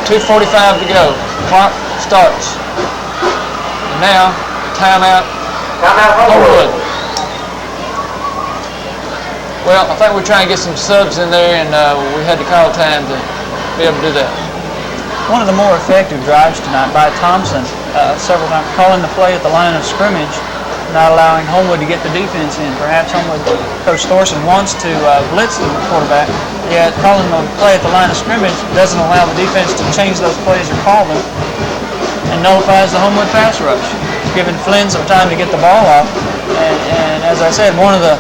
2:45 to go. Clock starts. And now, timeout. Homewood. Well, I think we're trying to get some subs in there, and we had to call time to be able to do that. One of the more effective drives tonight by Thompson, several times calling the play at the line of scrimmage, not allowing Homewood to get the defense in. Perhaps Homewood, Coach Thorson wants to blitz the quarterback, yet calling the play at the line of scrimmage doesn't allow the defense to change those plays or call them, and nullifies the Homewood pass rush, giving Flynn some time to get the ball off. And as I said, one of the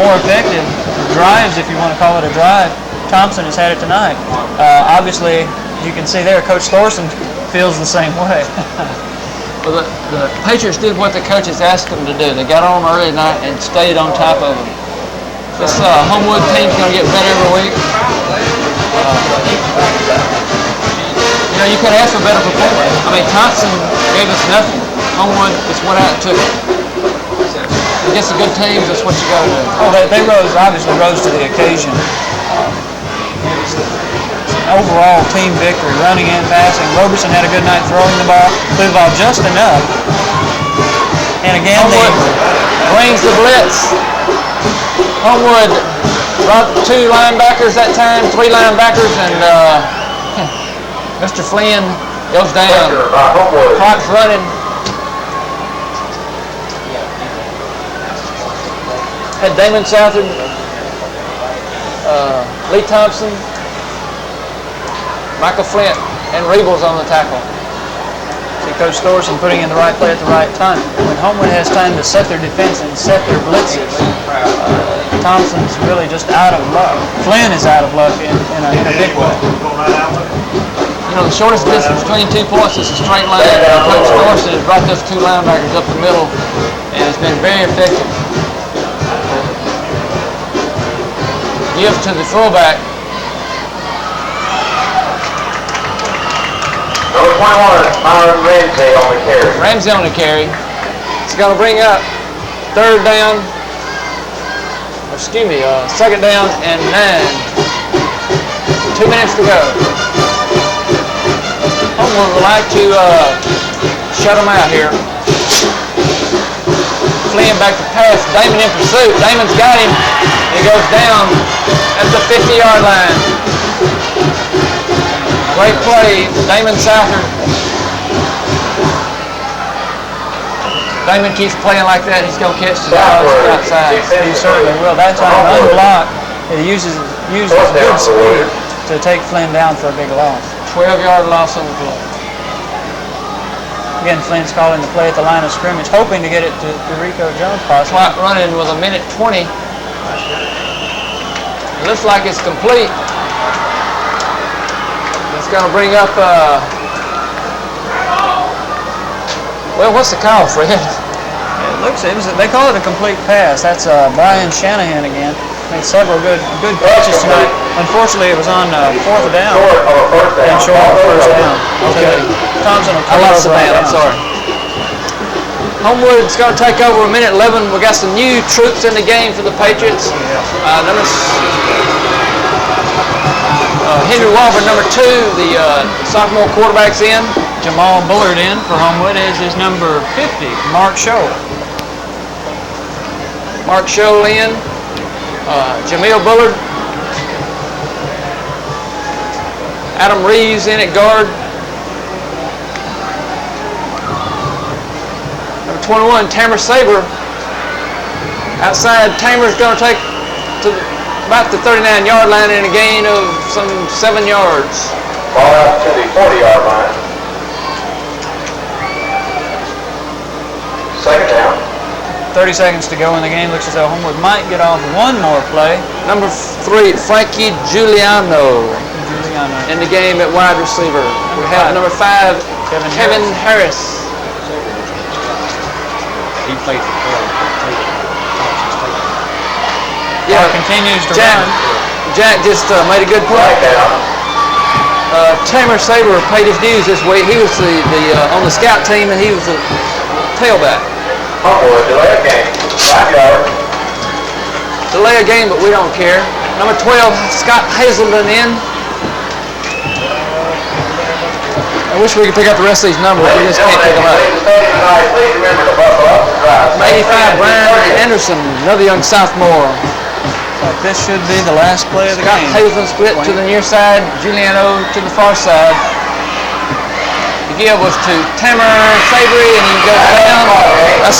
more effective drives, if you want to call it a drive, Thompson has had it tonight. Obviously, you can see there, Coach Thorson feels the same way. Well, the Patriots did what the coaches asked them to do. They got on early tonight and stayed on top of them. This Homewood team's going to get better every week. You know, you could ask for better performance. I mean, Thompson gave us nothing. Homewood just went out and took it. Against the good teams, that's what you got to do. Oh, they obviously rose to the occasion. Overall team victory, running and passing. Roberson had a good night throwing the ball, threw the ball just enough. And again, Homewood brings the blitz. Homewood brought 2 linebackers that time, 3 linebackers, and Mr. Flynn goes down. Clock's running. Had Damon Southard, Lee Thompson, Michael Flint, and Rebels on the tackle. See Coach Thorson putting in the right play at the right time. When Homewood has time to set their defense and set their blitzes, Thompson's really just out of luck. Flynn is out of luck in a big way. You know, the shortest distance between 2 points is a straight line. Coach Thorson has brought those 2 linebackers up the middle, and it's been very effective. Give to the fullback. Number 21, Myron Ramsey on the carry. Ramsey on the carry. It's going to bring up 3rd down. Excuse me, 2nd down and 9. 2 minutes to go. Homewood would like to shut them out here. Flynn back to pass. Damon in pursuit. Damon's got him. He goes down at the 50-yard line. Great play, Damon Southard. Damon keeps playing like that, he's going to catch the ball outside. He certainly will. That time, unblocked, he uses good speed to take Flynn down for a big loss. 12-yard loss on the play. Again, Flynn's calling the play at the line of scrimmage, hoping to get it to Rico Jones possibly. Clock running with 1:20. It looks like it's complete. It's going to bring up, well, what's the call, Fred? They call it a complete pass. That's Brian Shanahan again. Made several good catches tonight. Unfortunately, it was on 4th down. And short of 1st down. Okay. Thompson will I lost the man, I'm sorry. Homewood's going to take over 1:11. We got some new troops in the game for the Patriots. Henry Walker, number 2, the sophomore quarterback's in. Jamal Bullard in for Homewood as is number 50, Mark Scholl. Mark Scholl in. Jamil Bullard. Adam Reeves in at guard. Number 21, Tamer Saber. Outside, Tamer's going to take to about the 39-yard line in a gain of some 7 yards. Ball out to the 40-yard line. 2nd down. 30 seconds to go in the game. Looks as though Homewood might get off one more play. Number 3, Frankie Giuliano in the game at wide receiver. We have number 5, Kevin Harris. He played for Yeah, continues to run. Jack just made a good play. Tamer Saber paid his dues this week. He was on the scout team, and he was the tailback. Homewood, delay a game. 5 yards. Delay a game, but we don't care. Number 12, Scott Hazelden in. I wish we could pick up the rest of these numbers. We just can't pick them up. Please remember to buckle up and drive. 85, Brian Anderson, another young sophomore. This should be the last play of the Scott game. Hazelden split to the near side, Giuliano to the far side. The give was to Tamer Fabry, and he goes down. A